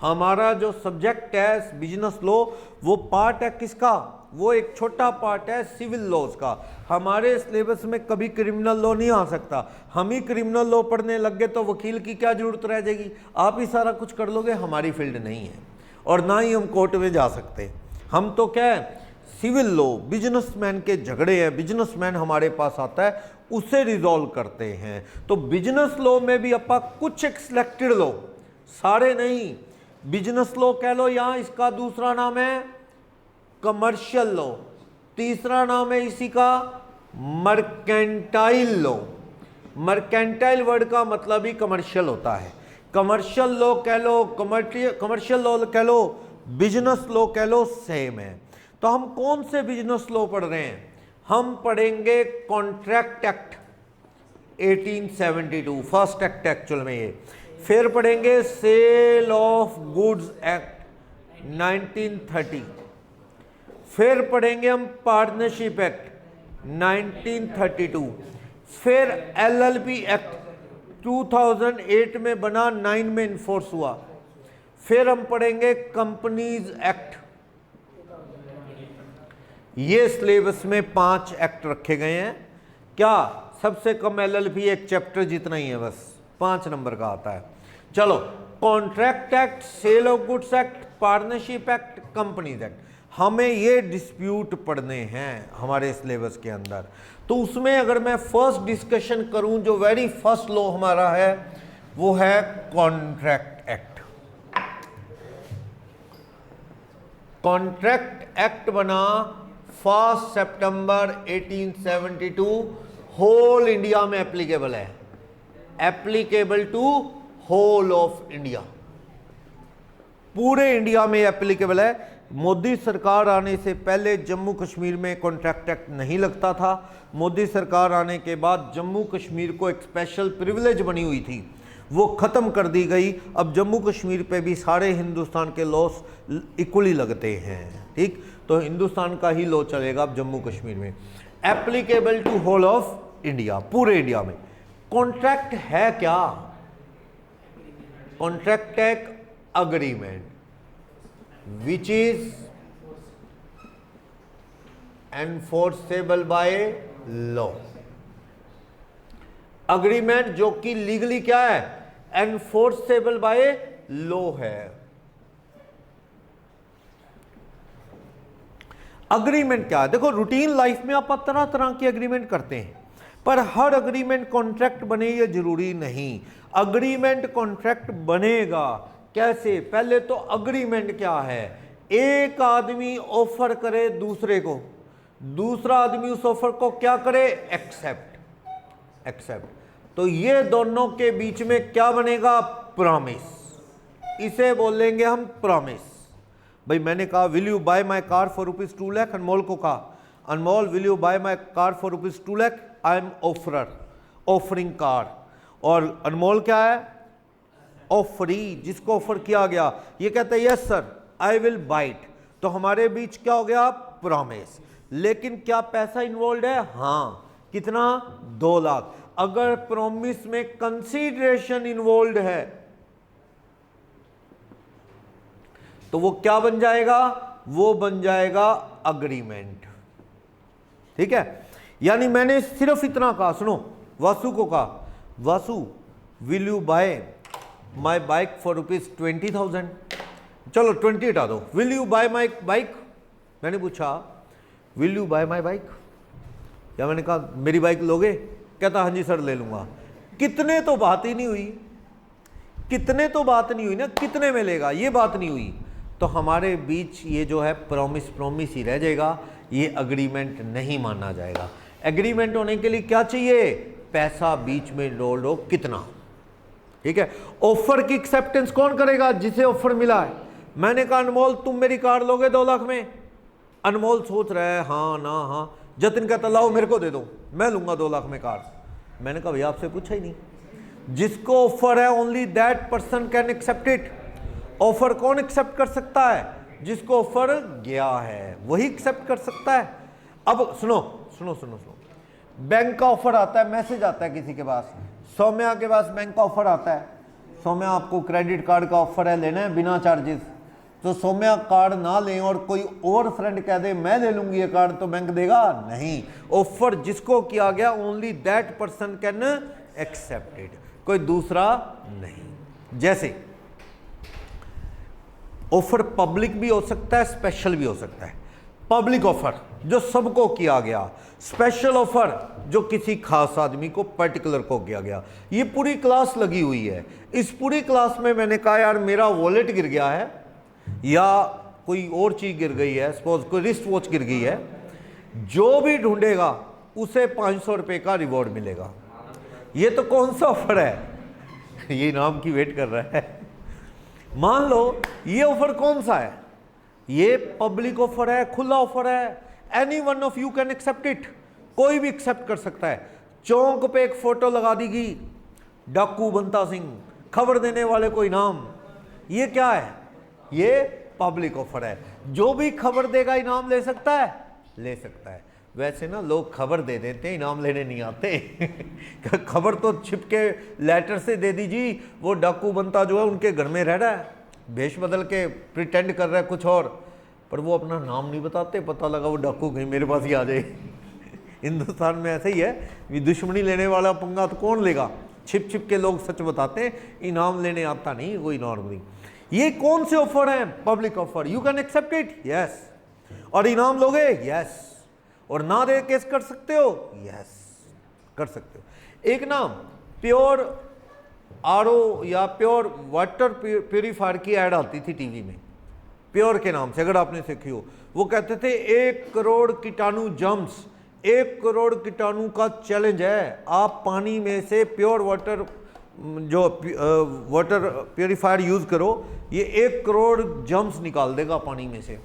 A: हमारा जो सब्जेक्ट है बिजनेस लॉ, वो पार्ट है किसका, वो एक छोटा पार्ट है सिविल लॉज का। हमारे सिलेबस में कभी क्रिमिनल लॉ नहीं आ सकता, हम ही क्रिमिनल लॉ पढ़ने लग गए तो वकील की क्या जरूरत रह जाएगी, आप ही सारा कुछ कर लोगे, हमारी फील्ड नहीं है, और ना ही हम कोर्ट में जा सकते। हम तो क्या है, सिविल लॉ, बिजनेसमैन के झगड़े हैं, बिजनेसमैन हमारे पास आता है, उसे रिजॉल्व करते हैं। तो बिजनेस लॉ में भी अपा कुछ एक सिलेक्टेड लॉ, सारे नहीं, बिजनेस लॉ कह लो, यहाँ इसका दूसरा नाम है कमर्शियल लॉ। तीसरा नाम है इसी का मर्केंटाइल लॉ। मर्केंटाइल वर्ड का मतलब ही कमर्शियल होता है। कमर्शियल लॉ कह लो, कमर्शियल लॉ कह लो, बिजनेस लॉ कह लो, सेम है। तो हम कौन से बिजनेस लॉ पढ़ रहे हैं? हम पढ़ेंगे contract act 1872, first act actual में ये। फिर पढ़ेंगे सेल ऑफ गुड्स एक्ट 1930। फिर पढ़ेंगे हम पार्टनरशिप एक्ट 1932। फिर एलएलपी एक्ट 2008 में बना, 9 में इन्फोर्स हुआ। फिर हम पढ़ेंगे कंपनीज एक्ट। ये सिलेबस में 5 एक्ट रखे गए हैं। क्या सबसे कम एलएलपी एक चैप्टर जितना ही है, बस 5 नंबर का आता है। चलो, contract act, sale of goods act, partnership act, companies act, हमें ये डिस्प्यूट पढ़ने हैं हमारे सिलेबस के अंदर। तो उसमें अगर मैं फर्स्ट डिस्कशन करूं, जो वेरी फर्स्ट लॉ हमारा है वो है कॉन्ट्रैक्ट एक्ट। कॉन्ट्रैक्ट एक्ट बना 1 सितंबर 1872, होल इंडिया में एप्लीकेबल है, applicable to whole of India, पूरे इंडिया में एप्लीकेबल है। मोदी सरकार आने से पहले जम्मू कश्मीर में कॉन्ट्रैक्ट एक्ट नहीं लगता था। मोदी सरकार आने के बाद जम्मू कश्मीर को एक स्पेशल प्रिविलेज बनी हुई थी, वो ख़त्म कर दी गई। अब जम्मू कश्मीर पे भी सारे हिंदुस्तान के लॉस इक्वली लगते हैं, ठीक। तो हिंदुस्तान का ही लॉ चलेगा अब जम्मू कश्मीर में, applicable to whole of India, पूरे इंडिया में। कॉन्ट्रैक्ट है क्या? कॉन्ट्रैक्ट एक agreement which is enforceable by law। Agreement जो कि लीगली क्या है? एनफोर्सेबल बाय लॉ है। अग्रीमेंट क्या है? देखो, रूटीन लाइफ में आप तरह तरह के अग्रीमेंट करते हैं, पर हर अग्रीमेंट कॉन्ट्रैक्ट बने ये जरूरी नहीं। अग्रीमेंट कॉन्ट्रैक्ट बनेगा कैसे? पहले तो अग्रीमेंट क्या है? एक आदमी ऑफर करे दूसरे को, दूसरा आदमी उस ऑफर को क्या करे? एक्सेप्ट। तो ये दोनों के बीच में क्या बनेगा? प्रॉमिस। इसे बोलेंगे हम प्रॉमिस। भाई मैंने कहा will you buy my car for rupees 2 lakh, Anmol को कहा Anmol will you buy my car for rupees 2 lakh, I am offering car. और अनमोल क्या है? ऑफरी, जिसको ऑफर किया गया। ये कहता है yes sir I will buy it. तो हमारे बीच क्या हो गया? प्रॉमिस। लेकिन क्या पैसा इन्वॉल्व है? हाँ। कितना? 2 लाख। अगर प्रॉमिस में कंसीडरेशन इन्वॉल्व है तो वो क्या बन जाएगा? वो बन जाएगा अग्रीमेंट, ठीक है। यानी मैंने सिर्फ इतना कहा, सुनो, वासु को कहा Vasu will you buy my bike for rupees 20,000, चलो 20 हटा दो, will you buy my bike. मैंने पूछा will you buy my bike, या मैंने कहा मेरी बाइक लोगे? कहता हाँ जी सर ले लूंगा। कितने तो बात ही नहीं हुई, कितने तो बात नहीं हुई ना, कितने में लेगा ये बात नहीं हुई। तो हमारे बीच ये जो है प्रॉमिस ही रह जाएगा, ये अग्रीमेंट नहीं माना जाएगा। एग्रीमेंट होने के लिए क्या चाहिए? पैसा बीच में जोड़ लो कितना, ठीक है। ऑफर की एक्सेप्टेंस कौन करेगा? जिसे ऑफर मिला है। मैंने कहा अनमोल तुम मेरी कार लोगे 2 लाख में? अनमोल सोच रहा है हाँ ना हाँ। जतिन कहता लाओ मेरे को दे दो, मैं लूंगा 2 लाख में कार। मैंने कहा भैया आपसे पूछा ही नहीं। जिसको ऑफर है only that person can accept it. Offer कौन एक्सेप्ट कर सकता है? जिसको ऑफर गया है वही एक्सेप्ट कर सकता है। अब सुनो सुनो सुनो सुनो, बैंक का ऑफर आता है, मैसेज आता है किसी के पास, सौम्या के पास बैंक का ऑफर आता है, सौम्या आपको क्रेडिट कार्ड का ऑफर है, लेना है बिना चार्जेस। तो सौम्या कार्ड ना लें और कोई और फ्रेंड कह दे मैं ले लूंगी ये कार्ड, तो बैंक देगा नहीं। ऑफर जिसको किया गया only that person can accept it, कोई दूसरा नहीं। जैसे ऑफर पब्लिक भी हो सकता है, स्पेशल भी हो सकता है। पब्लिक ऑफर जो सबको किया गया, स्पेशल ऑफर जो किसी खास आदमी को पर्टिकुलर को किया गया। ये पूरी क्लास लगी हुई है। इस पूरी क्लास में मैंने कहा यार मेरा वॉलेट गिर गया है या कोई और चीज गिर गई है, सपोज कोई रिस्ट वॉच गिर गई है, जो भी ढूंढेगा उसे 500 रुपये का रिवॉर्ड मिलेगा। ये तो कौन सा ऑफर है? ये इनाम की वेट कर रहा है। मान लो ये ऑफर कौन सा है? ये पब्लिक ऑफर है, खुला ऑफर है। Any one of you can accept it. कोई भी एक्सेप्ट कर सकता है। चौक पे एक फोटो लगा दी गई, डाकू बंता सिंह, खबर देने वाले को इनाम। ये क्या है? ये पब्लिक ऑफर है। जो भी खबर देगा इनाम ले सकता है, ले सकता है। वैसे ना लोग खबर दे देते हैं, इनाम लेने नहीं आते। खबर तो छिपके लेटर से दे दीजिए। वो डाकू बनता जो है उनके घर में रह रहा है, भेष बदल के प्रिटेंड कर रहा है कुछ और, पर वो अपना नाम नहीं बताते। पता लगा वो डाकू कहीं मेरे पास ही आ जाए। हिंदुस्तान में ऐसे ही है, ये दुश्मनी लेने वाला पंगा तो कौन लेगा? छिप छिप के लोग सच बताते हैं, इनाम लेने आता नहीं कोई नॉर्मली। ये कौन से ऑफर हैं? Public offer. You can accept it, yes. और इनाम लोगे, यस। और ना दे केस कर सकते हो, यस कर सकते हो। एक ना प्योर आरओ या प्योर वाटर प्यूरिफायर की ऐड आती थी टीवी में, प्योर के नाम से, अगर आपने देखी हो। वो कहते थे 1 करोड़ कीटाणु जम्स, 1 करोड़ कीटाणु का चैलेंज है। आप पानी में से प्योर वाटर जो वाटर प्यूरिफायर यूज करो, ये 1 करोड़ जम्स निकाल देगा पानी में से।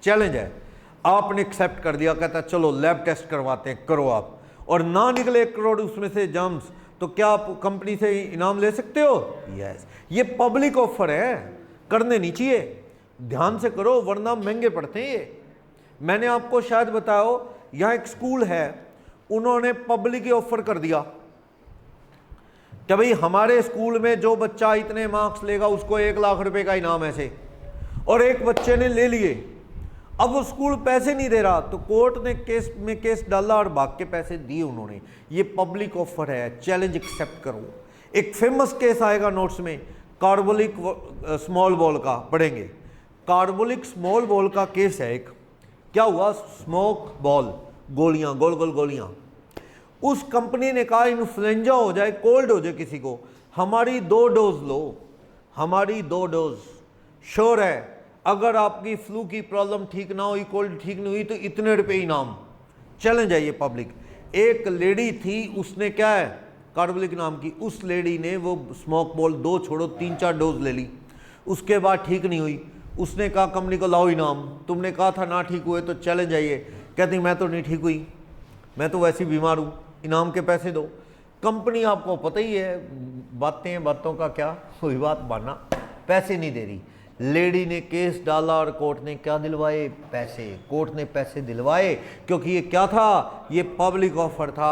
A: चैलेंज है। आपने एक्सेप्ट कर दिया, कहता है चलो लैब टेस्ट करवाते हैं, करो आप। और ना निकले 1 करोड़ उसमें से जम्स, तो क्या आप कंपनी से इनाम ले सकते हो? यस। ये पब्लिक ऑफर है, करने नहीं चाहिए। ध्यान से करो वरना महंगे पड़ते हैं ये। मैंने आपको शायद बताया हो, यहाँ एक स्कूल है, उन्होंने पब्लिक ऑफर कर दिया कि भाई हमारे स्कूल में जो बच्चा इतने मार्क्स लेगा उसको 1 लाख रुपए का इनाम ऐसे। और एक बच्चे ने ले लिए, अब वो स्कूल पैसे नहीं दे रहा, तो कोर्ट ने केस डाला और भाग के पैसे दिए उन्होंने। ये पब्लिक ऑफर है, चैलेंज एक्सेप्ट करो। एक फेमस केस आएगा नोट्स में, कार्बोलिक स्मॉल बॉल का पढ़ेंगे। कार्बोलिक स्मॉल बॉल का केस है एक। क्या हुआ? स्मोक बॉल, गोलियां, गोल गोल गोलियां। उस कंपनी ने कहा इन्फ्लुएंजा हो जाए, कोल्ड हो जाए किसी को, हमारी 2 डोज लो, हमारी 2 डोज। श्योर है अगर आपकी फ्लू की प्रॉब्लम ठीक ना हुई, कोल्ड ठीक नहीं हुई, तो इतने रुपए इनाम। चैलेंज है ये पब्लिक। एक लेडी थी, उसने क्या है कार्बोलिक नाम की, उस लेडी ने वो स्मोक बॉल 2 छोड़ो 3-4 डोज ले ली, उसके बाद ठीक नहीं हुई। उसने कहा कंपनी को लाओ इनाम, तुमने कहा था ना ठीक हुए तो चैलेंज है ये। कहती मैं तो नहीं ठीक हुई, मैं तो वैसे बीमार हूँ, इनाम के पैसे दो। कंपनी आपको पता ही है बातों का क्या, कोई बात मानना, पैसे नहीं दे रही। लेडी ने केस डाला और कोर्ट ने क्या दिलवाए? पैसे। कोर्ट ने पैसे दिलवाए क्योंकि ये क्या था? ये पब्लिक ऑफर था।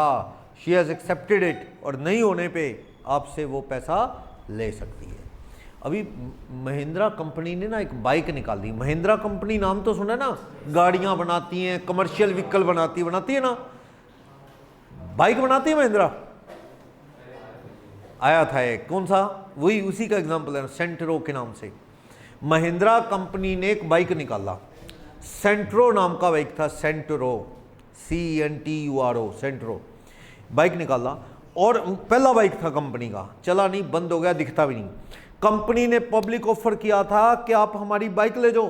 A: शी हैज़ एक्सेप्टेड इट, और नहीं होने पे आपसे वो पैसा ले सकती है। अभी महिंद्रा कंपनी ने ना एक बाइक निकाल दी। महिंद्रा कंपनी नाम तो सुना ना, गाड़ियां बनाती हैं, कमर्शियल व्हीकल बनाती है ना, बाइक बनाती है महिंद्रा। आया था एक, कौन सा? वही उसी का एग्जांपल है, सेंट्रो के नाम से। महिंद्रा कंपनी ने एक बाइक निकाला, सेंट्रो नाम का बाइक था, सेंट्रो, CENTURO, सेंट्रो बाइक निकाला। और पहला बाइक था कंपनी का, चला नहीं, बंद हो गया, दिखता भी नहीं। कंपनी ने पब्लिक ऑफर किया था कि आप हमारी बाइक ले जाओ,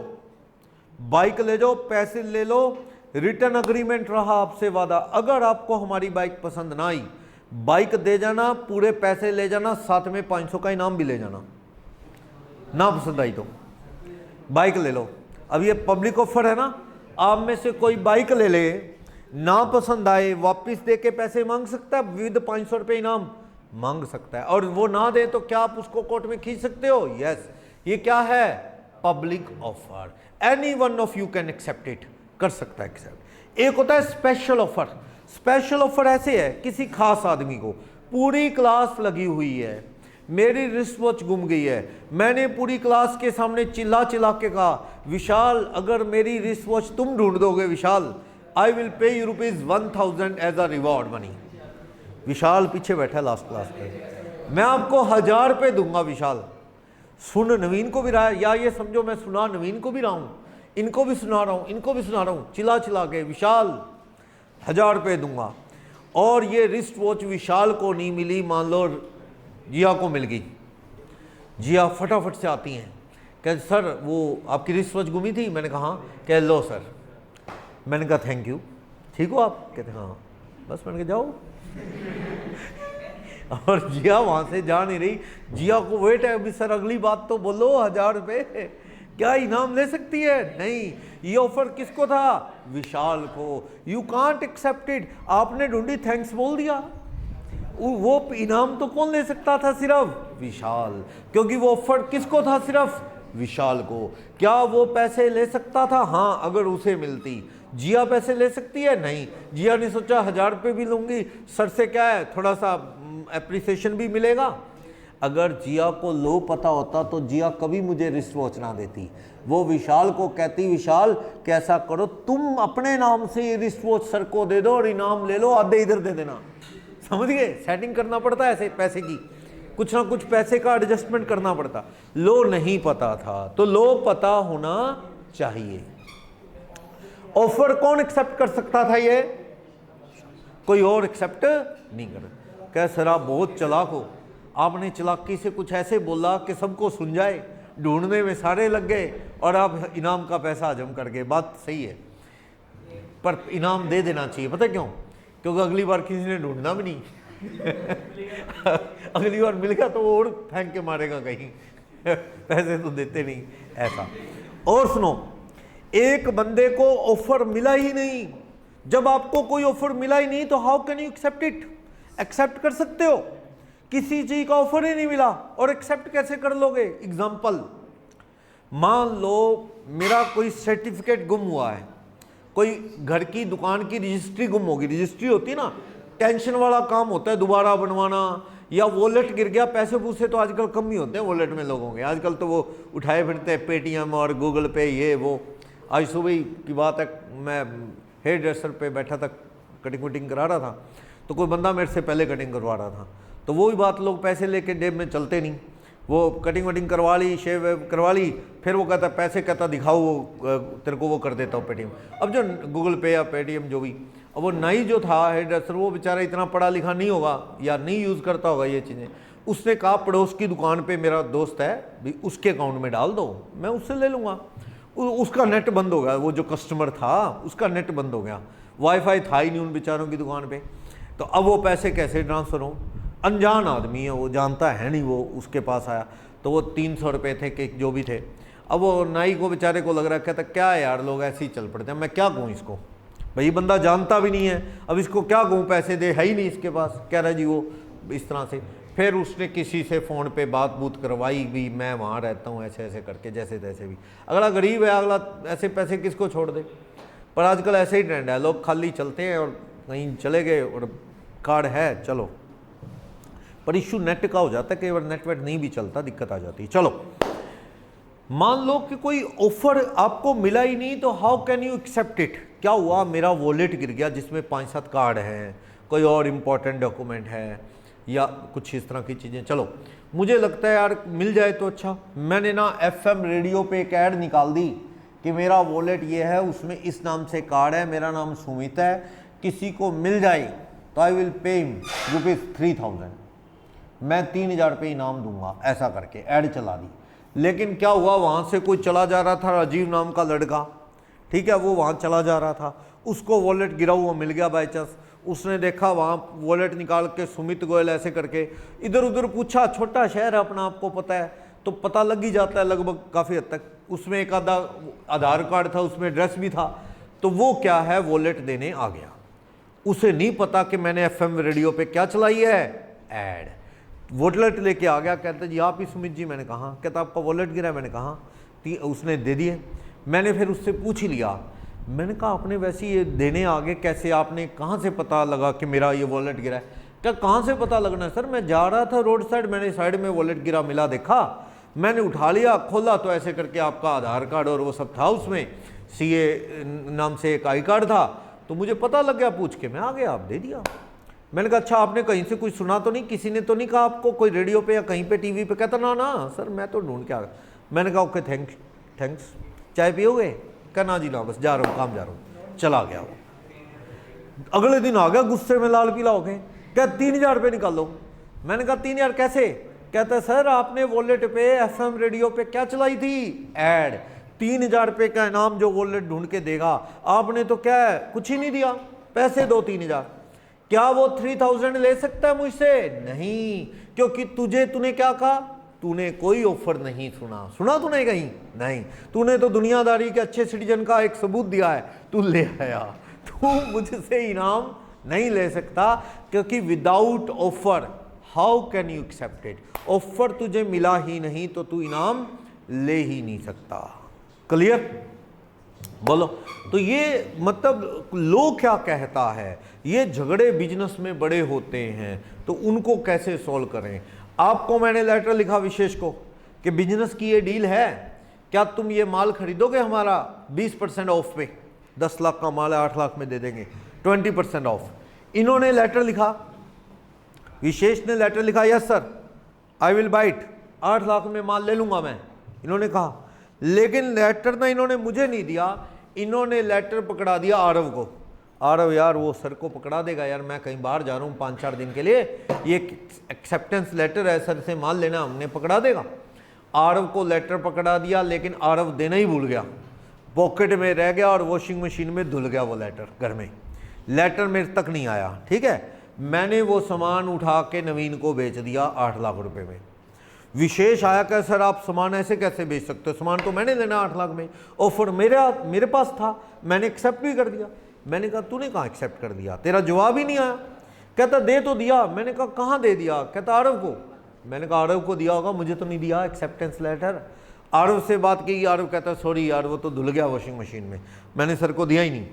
A: बाइक ले जाओ, पैसे ले लो, रिटर्न अग्रीमेंट रहा आपसे वादा, अगर आपको हमारी बाइक पसंद ना आई, बाइक दे जाना, पूरे पैसे ले जाना, साथ में 500 का इनाम भी ले जाना, ना पसंद आई तो बाइक ले लो। अब ये पब्लिक ऑफर है ना, आप में से कोई बाइक ले ले, ना पसंद आए, वापस दे के पैसे मांग सकता है, विद 500 रुपये इनाम मांग सकता है। और वो ना दे तो क्या आप उसको कोर्ट में खींच सकते हो? यस। ये क्या है? Public offer. Any one of you can accept it, कर सकता है एक्सेप्ट। एक होता है स्पेशल ऑफर। स्पेशल ऑफर ऐसे है, किसी खास आदमी को, पूरी क्लास लगी हुई है, मेरी रिस्ट वॉच गुम गई है, मैंने पूरी क्लास के सामने चिल्ला चिल्ला के कहा विशाल अगर मेरी रिस्ट वॉच तुम ढूंढ दोगे Vishal, I will pay you ₹1000 as a reward money. Vishal पीछे बैठा है लास्ट क्लास पे, मैं आपको 1000 रुपये दूंगा विशाल। सुन नवीन को भी रहा है, या ये समझो मैं सुना नवीन को भी रहा हूँ, इनको भी सुना रहा हूँ, इनको भी सुना रहा हूँ, चिल्ला चिल्ला के विशाल 1000 रुपये दूंगा। और ये रिस्ट वॉच विशाल को नहीं मिली, मान लो जिया को मिल गई। जिया फटाफट से आती हैं, कहते सर वो आपकी रिस्ट वॉच गुमी थी। मैंने कहा हाँ। कह लो सर। मैंने कहा थैंक यू। ठीक हो आप? कहते हाँ। बस मैंने कहा जाओ। और जिया वहां से जा नहीं रही। जिया को वेट है, अभी सर अगली बात तो बोलो, 1000 रुपये क्या इनाम ले सकती है? नहीं। ये ऑफर किसको था? विशाल को। You can't accept it. आपने ढूंढी, थैंक्स बोल दिया। वो इनाम तो कौन ले सकता था? सिर्फ विशाल, क्योंकि वो ऑफर किसको था? सिर्फ विशाल को। क्या वो पैसे ले सकता था? हाँ, अगर उसे मिलती। जिया पैसे ले सकती है? नहीं। जिया ने सोचा 1000 रुपये भी लूंगी, सर से क्या है, थोड़ा सा एप्रिसिएशन भी मिलेगा। अगर जिया को लो पता होता तो जिया कभी मुझे रिस्ट वॉच ना देती। वो विशाल को कहती, विशाल कैसा करो, तुम अपने नाम से ये रिस्ट वॉच सर को दे दो और इनाम ले लो, आधे इधर दे देना। समझ गए? सेटिंग करना पड़ता है ऐसे पैसे की, कुछ ना कुछ पैसे का एडजस्टमेंट करना पड़ता। लो नहीं पता था, तो लो पता होना चाहिए। ऑफर कौन एक्सेप्ट कर सकता था? ये कोई और एक्सेप्ट नहीं कर। क्या सर आप बहुत चालाक हो, आपने चालाकी से कुछ ऐसे बोला कि सबको सुन जाए, ढूंढने में सारे लग गए और आप इनाम का पैसा हजम कर गए। बात सही है, पर इनाम दे देना चाहिए। पता क्यों? क्योंकि अगली बार किसी ने ढूंढना भी नहीं। अगली बार मिल गया तो वो और फेंक के मारेगा कहीं। पैसे तो देते नहीं ऐसा। और सुनो, एक बंदे को ऑफर मिला ही नहीं। जब आपको कोई ऑफर मिला ही नहीं तो how can you accept it? Accept कर सकते हो? किसी चीज का ऑफर ही नहीं मिला और एक्सेप्ट कैसे कर लोगे? एग्जाम्पल, मान लो मेरा कोई सर्टिफिकेट गुम हुआ है, कोई घर की दुकान की रजिस्ट्री गुम होगी। रजिस्ट्री होती है ना, टेंशन वाला काम होता है दोबारा बनवाना, या वॉलेट गिर गया, पैसे पूसे तो आजकल कम ही होते हैं वॉलेट में लोगों के। आजकल तो वो उठाए फिरते हैं पेटीएम और गूगल पे, ये वो। आज सुबह की बात है, मैं हेयर ड्रेसर पे बैठा था, कटिंग वटिंग करा रहा था, तो कोई बंदा मेरे से पहले कटिंग करवा रहा था। तो वो ही बात, लोग पैसे लेके जेब में चलते नहीं। वो कटिंग वटिंग करवा ली, शेव करवा ली, फिर वो कहता पैसे, कहता दिखाओ, वो तेरे को वो कर देता हूँ पेटीएम। अब जो गूगल पे या पेटीएम जो भी, अब वो नाई जो था हेयर ड्रेसर, वो बेचारा इतना पढ़ा लिखा नहीं होगा या नहीं यूज़ करता होगा ये चीज़ें। उसने कहा पड़ोस की दुकान पे मेरा दोस्त है, भी उसके अकाउंट में डाल दो, मैं उससे ले लूँगा। उसका नेट बंद हो गया, वो जो कस्टमर था उसका नेट बंद हो गया, वाईफाई था ही नहीं उन बेचारों की दुकान पे। तो अब वो पैसे कैसे ट्रांसफ़र हों? अनजान आदमी है, वो जानता है नहीं, वो उसके पास आया तो वो 300 रुपये थे कि जो भी थे। अब वो नाई को बेचारे को लग रहा है, कहता क्या यार लोग ऐसे ही चल पड़ते हैं, मैं क्या कहूँ इसको, भाई बंदा जानता भी नहीं है, अब इसको क्या कहूँ, पैसे दे है ही नहीं इसके पास, कह रहा जी वो इस तरह से। फिर उसने किसी से फ़ोन पे बात बूत करवाई भी, मैं वहाँ रहता हूँ, ऐसे ऐसे करके, जैसे तैसे भी। अगला गरीब है, अगला ऐसे पैसे किसको छोड़ दे। पर आजकल ऐसे ही ट्रेंड है, लोग खाली चलते हैं और कहीं चले गए और कार्ड है चलो। पर इशू नेट का हो जाता है, कई बार नेटवर्क नहीं भी चलता, दिक्कत आ जाती है। चलो मान लो कि कोई ऑफर आपको मिला ही नहीं, तो how can you accept it? क्या हुआ, मेरा वॉलेट गिर गया जिसमें 5-7 कार्ड हैं, कोई और इम्पोर्टेंट डॉक्यूमेंट है या कुछ इस तरह की चीज़ें। चलो मुझे लगता है यार मिल जाए तो अच्छा। मैंने ना FM रेडियो पे एक ऐड निकाल दी कि मेरा वॉलेट ये है, उसमें इस नाम से कार्ड है, मेरा नाम सुमित है, किसी को मिल जाए तो आई विल पे हिम ₹3000, मैं 3000 रुपये इनाम दूंगा, ऐसा करके ऐड चला दी। लेकिन क्या हुआ, वहाँ से कोई चला जा रहा था, राजीव नाम का लड़का, ठीक है, वो वहाँ चला जा रहा था, उसको वॉलेट गिरा हुआ मिल गया बाई चांस। उसने देखा वहाँ वॉलेट निकाल के सुमित गोयल ऐसे करके, इधर उधर पूछा, छोटा शहर है अपना, आपको पता है, तो पता लग ही जाता है लगभग काफ़ी हद तक। उसमें एक आधा आधार कार्ड था, उसमें एड्रेस भी था, तो वो क्या है वॉलेट देने आ गया। उसे नहीं पता कि मैंने FM रेडियो पे क्या चलाई है, ऐड। वॉलेट लेके आ गया, कहता जी आप ही सुमित जी? मैंने कहा, कहता आपका वॉलेट गिरा है? मैंने कहा, उसने दे दिए। मैंने फिर उससे पूछ ही लिया, मैंने कहा आपने वैसे ये देने आ गए कैसे, आपने कहाँ से पता लगा कि मेरा ये वॉलेट गिरा है? क्या कहाँ से पता लगना है सर, मैं जा रहा था रोड साइड, मैंने साइड में वॉलेट गिरा मिला, देखा, मैंने उठा लिया, खोला तो ऐसे करके आपका आधार कार्ड और वो सब था, उसमें CA नाम से एक आई कार्ड था, तो मुझे पता लग गया, पूछ के मैं आ गया, आप दे दिया। मैंने कहा अच्छा आपने कहीं से कुछ सुना तो नहीं, किसी ने तो नहीं कहा आपको, कोई रेडियो पे या कहीं पे TV पे? कहता ना ना सर मैं तो ढूंढ के आ गया। मैंने कहा ओके थैंक्स, चाय पियोगे? क्या ना जी ना, बस जा रहा हूँ, काम जा रहा हूँ, चला गया वो। अगले दिन आ गया गुस्से में लाल पीला हो गए, क्या 3000 रुपये निकालो। मैंने कहा 3000 कैसे? कहता सर आपने वॉलेट पे FM रेडियो पे क्या चलाई थी, ऐड, 3000 रुपये का इनाम जो वॉलेट ढूंढ के देगा, आपने तो क्या है कुछ ही नहीं दिया। पैसे दो 3000। क्या वो 3000 ले सकता है मुझसे? नहीं, क्योंकि तूने क्या कहा? तूने कोई ऑफर नहीं सुना तूने कहीं? नहीं, तूने तो दुनियादारी के अच्छे सिटीजन का एक सबूत दिया है, तू ले आया। तू मुझसे इनाम नहीं ले सकता, क्योंकि without offer how can you accept it? Offer तुझे मिला ही नहीं तो तू इनाम ले ही नहीं सकता। क्लियर? बोलो। तो ये मतलब लो क्या कहता है, ये झगड़े बिजनेस में बड़े होते हैं, तो उनको कैसे सॉल्व करें? आपको मैंने लेटर लिखा विशेष को कि बिजनेस की ये डील है, क्या तुम ये माल खरीदोगे हमारा 20% ऑफ पे? 10 लाख का माल है, 8 लाख में दे देंगे, 20% ऑफ। इन्होंने लेटर लिखा, विशेष ने लेटर लिखा, yes sir I will buy it, 8 lakh में माल ले लूंगा मैं, इन्होंने कहा। लेकिन लेटर ना इन्होंने मुझे नहीं दिया, इन्होंने लेटर पकड़ा दिया आरव को। आरव यार वो सर को पकड़ा देगा यार, मैं कहीं बाहर जा रहा हूँ 5-4 दिन के लिए, ये एक्सेप्टेंस लेटर है, सर से माल लेना, हमने पकड़ा देगा। आरव को लेटर पकड़ा दिया, लेकिन आरव देना ही भूल गया, पॉकेट में रह गया और वॉशिंग मशीन में धुल गया वो लेटर घर में। लेटर मेरे तक नहीं आया, ठीक है। मैंने वो सामान उठा के नवीन को बेच दिया 8 लाख रुपए में। विशेष आया कि सर आप सामान ऐसे कैसे बेच सकते हो, सामान तो मैंने लेना 8 लाख में, ऑफर मेरे पास था, मैंने एक्सेप्ट भी कर दिया। मैंने कहा तूने कहाँ एक्सेप्ट कर दिया, तेरा जवाब ही नहीं आया। कहता दे तो दिया। मैंने कहा कहाँ दे दिया? कहता आरव को। मैंने कहा आरव को दिया होगा, मुझे तो नहीं दिया एक्सेप्टेंस लेटर। आरव से बात की, आरव कहता सॉरी यार वो तो धुल गया वॉशिंग मशीन में, मैंने सर को दिया ही नहीं।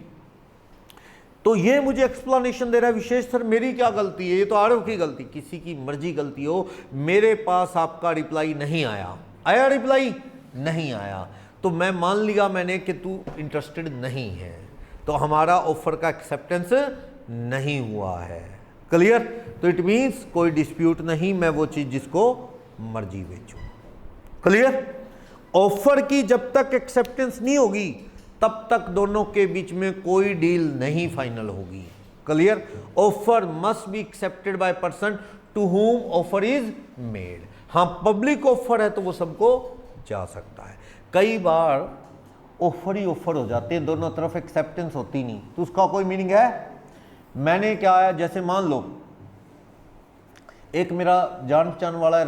A: तो ये मुझे एक्सप्लेनेशन दे रहा है विशेष, सर मेरी क्या गलती है? ये तो आरव की गलती, किसी की मर्जी गलती हो, मेरे पास आपका रिप्लाई नहीं आया। आया रिप्लाई? नहीं आया, तो मैं मान लिया मैंने कि तू इंटरेस्टेड नहीं है, तो हमारा ऑफर का एक्सेप्टेंस नहीं हुआ है। क्लियर? तो इट मीन्स कोई डिस्प्यूट नहीं, मैं वो चीज जिसको मर्जी बेचूं। क्लियर? ऑफर की जब तक एक्सेप्टेंस नहीं होगी तब तक दोनों के बीच में कोई डील नहीं फाइनल होगी। Clear? Offer must be accepted by person to whom offer is made. हाँ, पब्लिक ऑफर है तो वो सबको जा सकता है। कई बार ऑफर ही ऑफर हो जाते हैं, दोनों तरफ एक्सेप्टेंस होती नहीं, तो उसका कोई मीनिंग है? मैंने क्या है, जैसे मान लो एक मेरा जान पहचान वाला है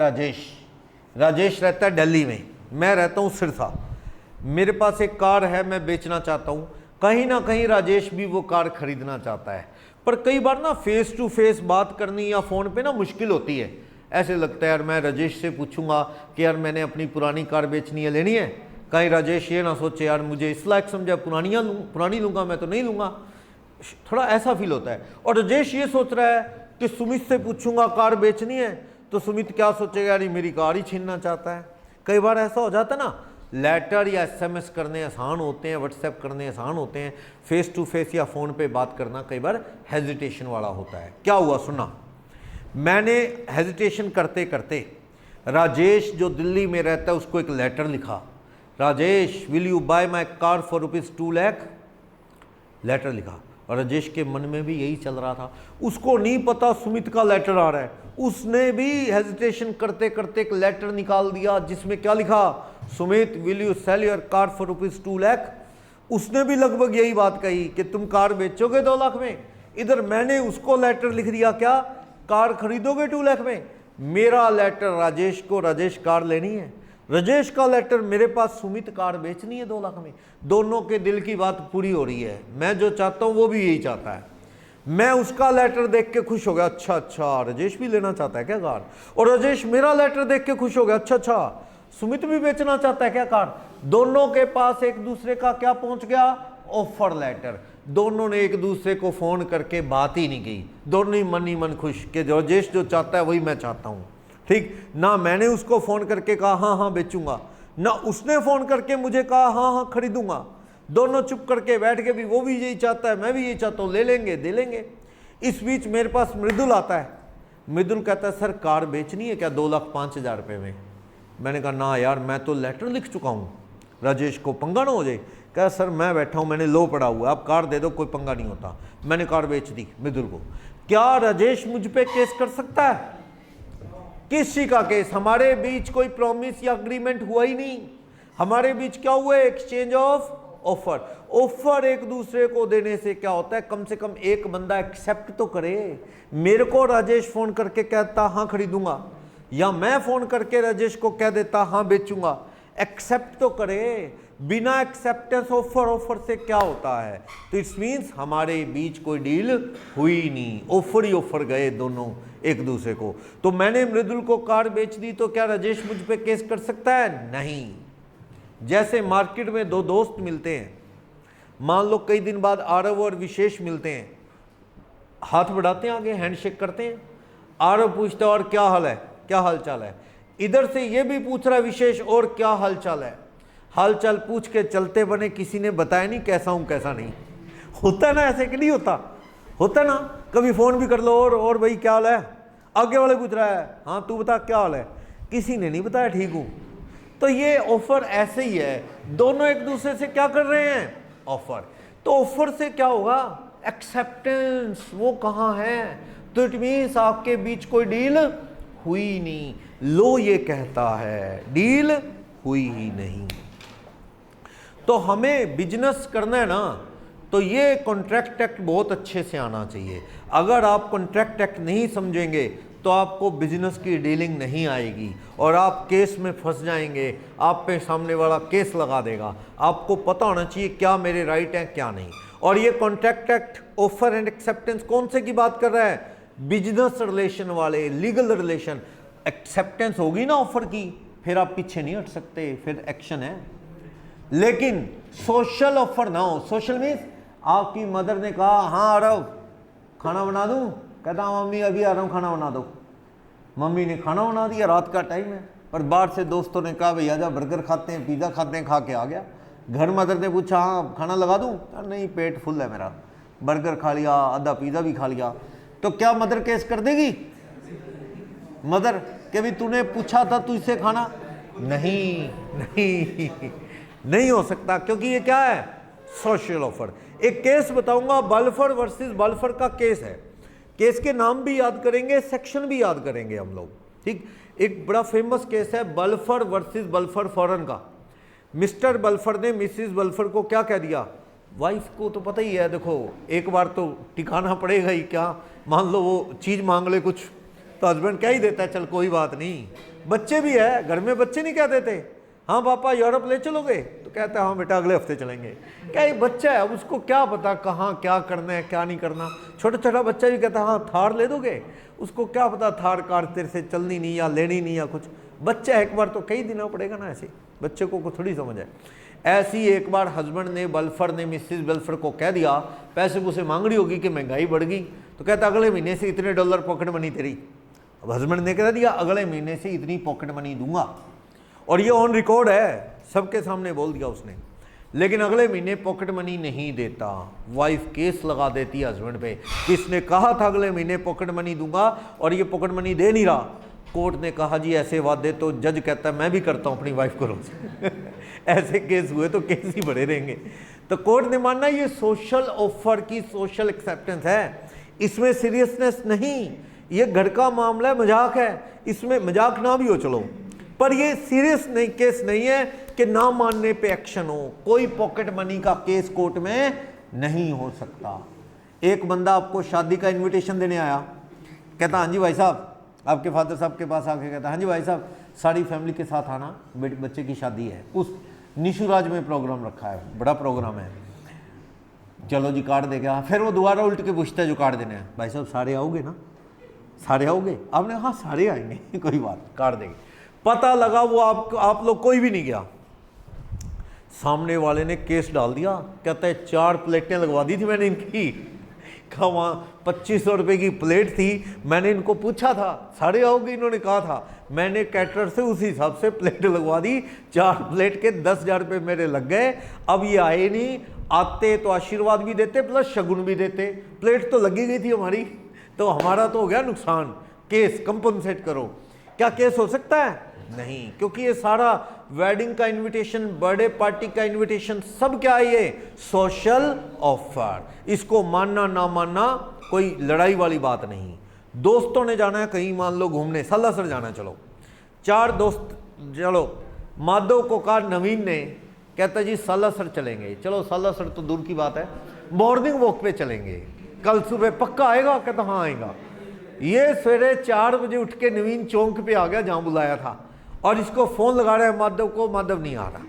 A: राजेश रहता है दिल्ली में, मैं रहता हूँ सिरसा। मेरे पास एक कार है, मैं बेचना चाहता हूँ, कहीं ना कहीं राजेश भी वो कार खरीदना चाहता है, पर कई बार ना फेस टू फेस बात करनी या फ़ोन पे ना मुश्किल होती है। ऐसे लगता है यार मैं राजेश से पूछूंगा कि यार मैंने अपनी पुरानी कार बेचनी है, लेनी है, कहीं राजेश ये ना सोचे यार मुझे इस लायक समझा पुरानी लूँगा मैं तो नहीं लूँगा, थोड़ा ऐसा फील होता है। और राजेश ये सोच रहा है कि सुमित से पूछूंगा कार बेचनी है, तो सुमित क्या सोचेगा, यार मेरी कार ही छीनना चाहता है। कई बार ऐसा हो जाता है ना, लेटर या SMS करने आसान होते हैं, व्हाट्सएप करने आसान होते हैं, फेस टू फेस या फ़ोन पे बात करना कई बार हेजिटेशन वाला होता है। क्या हुआ सुना, मैंने हेजिटेशन करते करते राजेश जो दिल्ली में रहता है उसको एक लेटर लिखा, Rajesh will you buy my car for ₹2 lakh, letter लिखा। और राजेश के मन में भी यही चल रहा था, उसको नहीं पता सुमित का लेटर आ रहा है, उसने भी हेजिटेशन करते करते एक लेटर निकाल दिया जिसमें क्या लिखा, Sumit will you sell your car for ₹2 lakh. उसने भी लगभग यही बात कही कि तुम कार बेचोगे 2 लाख में। इधर मैंने उसको लेटर लिख दिया, क्या कार खरीदोगे 2 लाख में। मेरा लेटर राजेश को, राजेश कार लेनी है, राजेश का लेटर मेरे पास, सुमित कार बेचनी है 2 लाख में। दोनों के दिल की बात पूरी हो रही है, मैं जो चाहता हूं वो भी यही चाहता है। मैं उसका लेटर देख के खुश हो गया, अच्छा राजेश भी लेना चाहता है क्या कार। और राजेश मेरा लेटर देख के खुश हो गया, अच्छा सुमित भी बेचना चाहता है क्या कार। दोनों के पास एक दूसरे का क्या पहुंच गया, ऑफर लेटर। दोनों ने एक दूसरे को फोन करके बात ही नहीं की, दोनों ही मन खुश कि राजेश जो चाहता है वही मैं चाहता हूं। ठीक ना, मैंने उसको फोन करके कहा हाँ बेचूंगा, ना उसने फोन करके मुझे कहा हाँ खरीदूंगा। दोनों चुप करके बैठ के, भी वो भी यही चाहता है मैं भी यही चाहता हूँ, ले लेंगे दे लेंगे। इस बीच मेरे पास मृदुल आता है, मृदुल कहता है सर कार बेचनी है क्या 2,05,000 रुपये में। मैंने कहा ना यार मैं तो लेटर लिख चुका हूँ, राजेश को पंगा ना हो जाए। कहा सर मैं बैठा हूँ, मैंने लो पड़ा हुआ है, आप कार दे दो कोई पंगा नहीं होता। मैंने कार बेच दी मृदुल को। क्या राजेश मुझ पे केस कर सकता है? किसी का केस? हमारे बीच कोई प्रॉमिस या अग्रीमेंट हुआ ही नहीं, हमारे बीच क्या हुआ, एक्सचेंज ऑफ ऑफर। ऑफर एक दूसरे को देने से क्या होता है, कम से कम एक बंदा एक्सेप्ट तो करे। मेरे को राजेश फोन करके कहता हाँ खरीदूंगा, या मैं फोन करके राजेश को कह देता हाँ बेचूंगा, एक्सेप्ट तो करे। बिना एक्सेप्टेंस ऑफर से क्या होता है, तो इट्स मीन्स हमारे बीच कोई डील हुई नहीं, ऑफर ही ऑफर गए दोनों एक दूसरे को। तो मैंने मृदुल को कार बेच दी तो क्या राजेश मुझ पे केस कर सकता है? नहीं। जैसे मार्केट में दो दोस्त मिलते हैं, मान लो कई दिन बाद आरव और विशेष मिलते हैं, हाथ बढ़ाते हैं आगे, हैंडशेक करते हैं। आरव पूछता है और क्या हाल है, क्या हाल चाल है। इधर से ये भी पूछ रहा है विशेष और क्या हाल चाल है। हाल चाल पूछ के चलते बने, किसी ने बताया नहीं कैसा हूं कैसा नहीं। होता है ना ऐसे कि नहीं होता? होता है ना, कभी फोन भी कर लो और भाई क्या हाल है, आगे वाले पूछ रहा है हाँ तू बता क्या हाल है, किसी ने नहीं बताया ठीक हूं। तो ये ऑफर ऐसे ही है, दोनों एक दूसरे से क्या कर रहे हैं, ऑफर। तो ऑफर से क्या होगा, एक्सेप्टेंस वो कहां है, तो इट मीन्स आपके बीच कोई डील हुई नहीं। लो ये कहता है डील हुई ही नहीं। तो हमें बिजनेस करना है ना, तो ये कॉन्ट्रैक्ट एक्ट बहुत अच्छे से आना चाहिए। अगर आप कॉन्ट्रैक्ट एक्ट नहीं समझेंगे तो आपको बिजनेस की डीलिंग नहीं आएगी और आप केस में फंस जाएंगे, आप पे सामने वाला केस लगा देगा। आपको पता होना चाहिए क्या मेरे राइट हैं क्या नहीं। और ये contract act offer and acceptance कौन से की बात कर रहा है, बिजनेस रिलेशन वाले, लीगल रिलेशन। एक्सेप्टेंस होगी ना ऑफर की, फिर आप पीछे नहीं हट सकते, फिर एक्शन है। लेकिन सोशल ऑफर ना हो, सोशल मीन्स आपकी मदर ने कहा हाँ आरव खाना बना दूं, कहता मम्मी अभी आ रहा हूँ खाना बना दो। मम्मी ने खाना बना दिया, रात का टाइम है, और बाहर से दोस्तों ने कहा भैया जा बर्गर खाते हैं, पिज़्ज़ा खाते हैं, खा के आ गया। घर मदर ने पूछा हाँ खाना लगा दूं, नहीं पेट फुल है मेरा, बर्गर खा लिया, आधा पिज़्ज़ा भी खा लिया। तो क्या मदर केस कर देगी? मदर कि भी तूने पूछा था तू इससे खाना, नहीं नहीं नहीं हो सकता, क्योंकि ये क्या है, सोशल ऑफर। एक केस बताऊंगा, बल्फर वर्सेस बल्फर का केस है। केस के नाम भी याद करेंगे, सेक्शन भी याद करेंगे हम लोग, ठीक। एक बड़ा फेमस केस है बल्फर वर्सेस बल्फर फॉरेन का। मिस्टर बल्फर ने मिसिस बल्फर को क्या कह दिया, वाइफ को तो पता ही है, देखो एक बार तो टिकाना पड़ेगा ही, क्या मान लो वो चीज़ मांग ले कुछ तो हस्बैंड क्या ही देता है, चल कोई बात नहीं। बच्चे भी है घर में, बच्चे नहीं क्या देते, हाँ पापा यूरोप ले चलोगे, तो कहता है हाँ बेटा अगले हफ्ते चलेंगे। क्या ये बच्चा है, उसको क्या पता कहाँ क्या करना है क्या नहीं करना। छोटा छोटा बच्चा भी कहता है हाँ थार ले दोगे, उसको क्या पता थार कार तेरे से चलनी नहीं या लेनी नहीं या कुछ। बच्चा एक बार तो कई देना पड़ेगा ना, ऐसे बच्चे को थोड़ी समझ है। ऐसी एक बार हस्बैंड ने बल्फर ने मिसिस बल्फर को कह दिया, पैसे पूसे मांग रही होगी कि महंगाई बढ़ गई, तो कहता अगले महीने से इतने डॉलर पॉकेट मनी तेरी। अब हस्बैंड ने कह दिया अगले महीने से इतनी पॉकेट मनी दूंगा, और ये ऑन रिकॉर्ड है, सबके सामने बोल दिया उसने। लेकिन अगले महीने पॉकेट मनी नहीं देता, वाइफ केस लगा देती है हस्बैंड पे, किसने कहा था अगले महीने पॉकेट मनी दूंगा और ये पॉकेट मनी दे नहीं रहा। कोर्ट ने कहा जी ऐसे वादे तो जज कहता है मैं भी करता हूँ अपनी वाइफ को रोज ऐसे केस हुए तो केस ही बड़े रहेंगे। तो कोर्ट ने मानना ये सोशल ऑफर की सोशल एक्सेप्टेंस है, इसमें सीरियसनेस नहीं, ये घर का मामला है, मजाक है, इसमें मजाक ना भी हो चलो, पर ये सीरियस नहीं केस नहीं है कि ना मानने पे एक्शन हो। कोई पॉकेट मनी का केस कोर्ट में नहीं हो सकता। एक बंदा आपको शादी का इनविटेशन देने आया, कहता हाँ जी भाई साहब, आपके फादर साहब के पास आके कहता हाँ जी भाई साहब सारी फैमिली के साथ आना, बच्चे की शादी है, उस निशुराज में प्रोग्राम रखा है, बड़ा प्रोग्राम है, चलो जी कार्ड दे गया। फिर वो दोबारा उल्ट के पूछता है जो कार्ड देने हैं, भाई साहब सारे आओगे ना, सारे आओगे? आपने हाँ सारे आएंगे कोई बात, कार्ड देंगे। पता लगा वो आप लोग कोई भी नहीं गया। सामने वाले ने केस डाल दिया, कहता है 4 प्लेटें लगवा दी थी मैंने इनकी, कहा वहाँ 2500 रुपये की प्लेट थी, मैंने इनको पूछा था सारे आओगे, इन्होंने कहा था, मैंने कैटर से उसी हिसाब से प्लेट लगवा दी, 4 प्लेट के 10,000 रुपये मेरे लग गए। अब ये आए नहीं, आते तो आशीर्वाद भी देते प्लस शगुन भी देते, प्लेट तो लगी गई थी हमारी, तो हमारा तो हो गया नुकसान, केस कंपनसेट करो। क्या केस हो सकता है? नहीं, क्योंकि ये सारा वेडिंग का इनविटेशन, बर्थडे पार्टी का इनविटेशन सब क्या है, ये सोशल ऑफर। इसको मानना ना मानना कोई लड़ाई वाली बात नहीं। दोस्तों ने जाना है कहीं, मान लो घूमने, सालासर जाना है, चलो 4 दोस्त, चलो माधव को कहा नवीन ने कहता जी सालासर चलेंगे, चलो सालासर तो दूर की बात है, मॉर्निंग वॉक पे चलेंगे, कल सुबह पक्का आएगा? कहता हाँ आएगा। ये सवेरे 4 बजे उठ के नवीन चौक पे आ गया जहाँ बुलाया था, और इसको फ़ोन लगा रहा है माधव को, माधव नहीं आ रहा।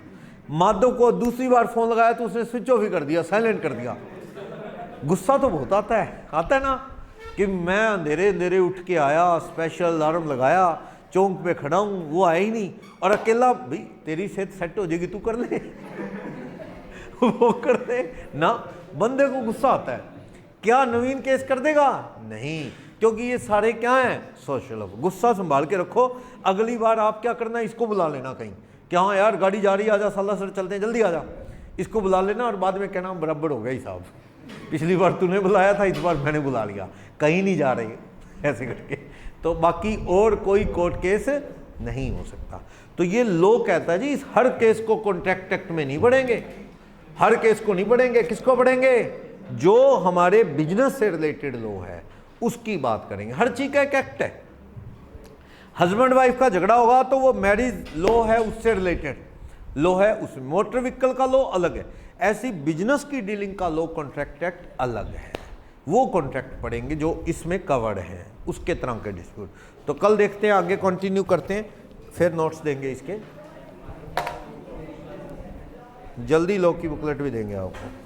A: माधव को दूसरी बार फ़ोन लगाया तो उसने स्विच ऑफ ही कर दिया, साइलेंट कर दिया। गुस्सा तो बहुत आता है ना, कि मैं अंधेरे अंधेरे उठ के आया, स्पेशल अलार्म लगाया, चौक पे खड़ा हूँ, वो आया ही नहीं, और अकेला। भाई तेरी सेहत सेट हो जाएगी, तू कर ले वो कर दे ना। बंदे को गुस्सा आता है। क्या नवीन केस कर देगा? नहीं, क्योंकि ये सारे क्या हैं? सोशल। गुस्सा संभाल के रखो। अगली बार आप क्या करना, इसको बुला लेना कहीं, क्या हाँ यार गाड़ी जा रही है, आजा सालासर चलते हैं, जल्दी आजा, इसको बुला लेना, और बाद में कहना बराबर हो गया ही साहब, पिछली बार तूने बुलाया था, इस बार मैंने बुला लिया, कहीं नहीं जा रही, ऐसे करके। तो बाकी और कोई कोर्ट केस नहीं हो सकता। तो ये लॉ कहता है जी इस हर केस को कॉन्ट्रैक्ट एक्ट में नहीं पढ़ेंगे, हर केस को नहीं पढ़ेंगे। किसको पढ़ेंगे? जो हमारे बिजनेस से रिलेटेड लॉ है उसकी बात करेंगे। हर चीज का एक एक्ट है। हस्बैंड वाइफ का झगड़ा होगा तो वो मैरिज लॉ है, उससे रिलेटेड लॉ है, उसमें मोटर व्हीकल का लॉ अलग है। ऐसी बिजनेस की डीलिंग का लॉ कॉन्ट्रैक्ट एक्ट अलग है, वो कॉन्ट्रैक्ट पढ़ेंगे जो इसमें कवर्ड है, उसके तरह के डिस्प्यूट। तो कल देखते हैं, आगे कंटिन्यू करते हैं, फिर नोट्स देंगे इसके, जल्दी लॉ की बुकलेट भी देंगे आपको।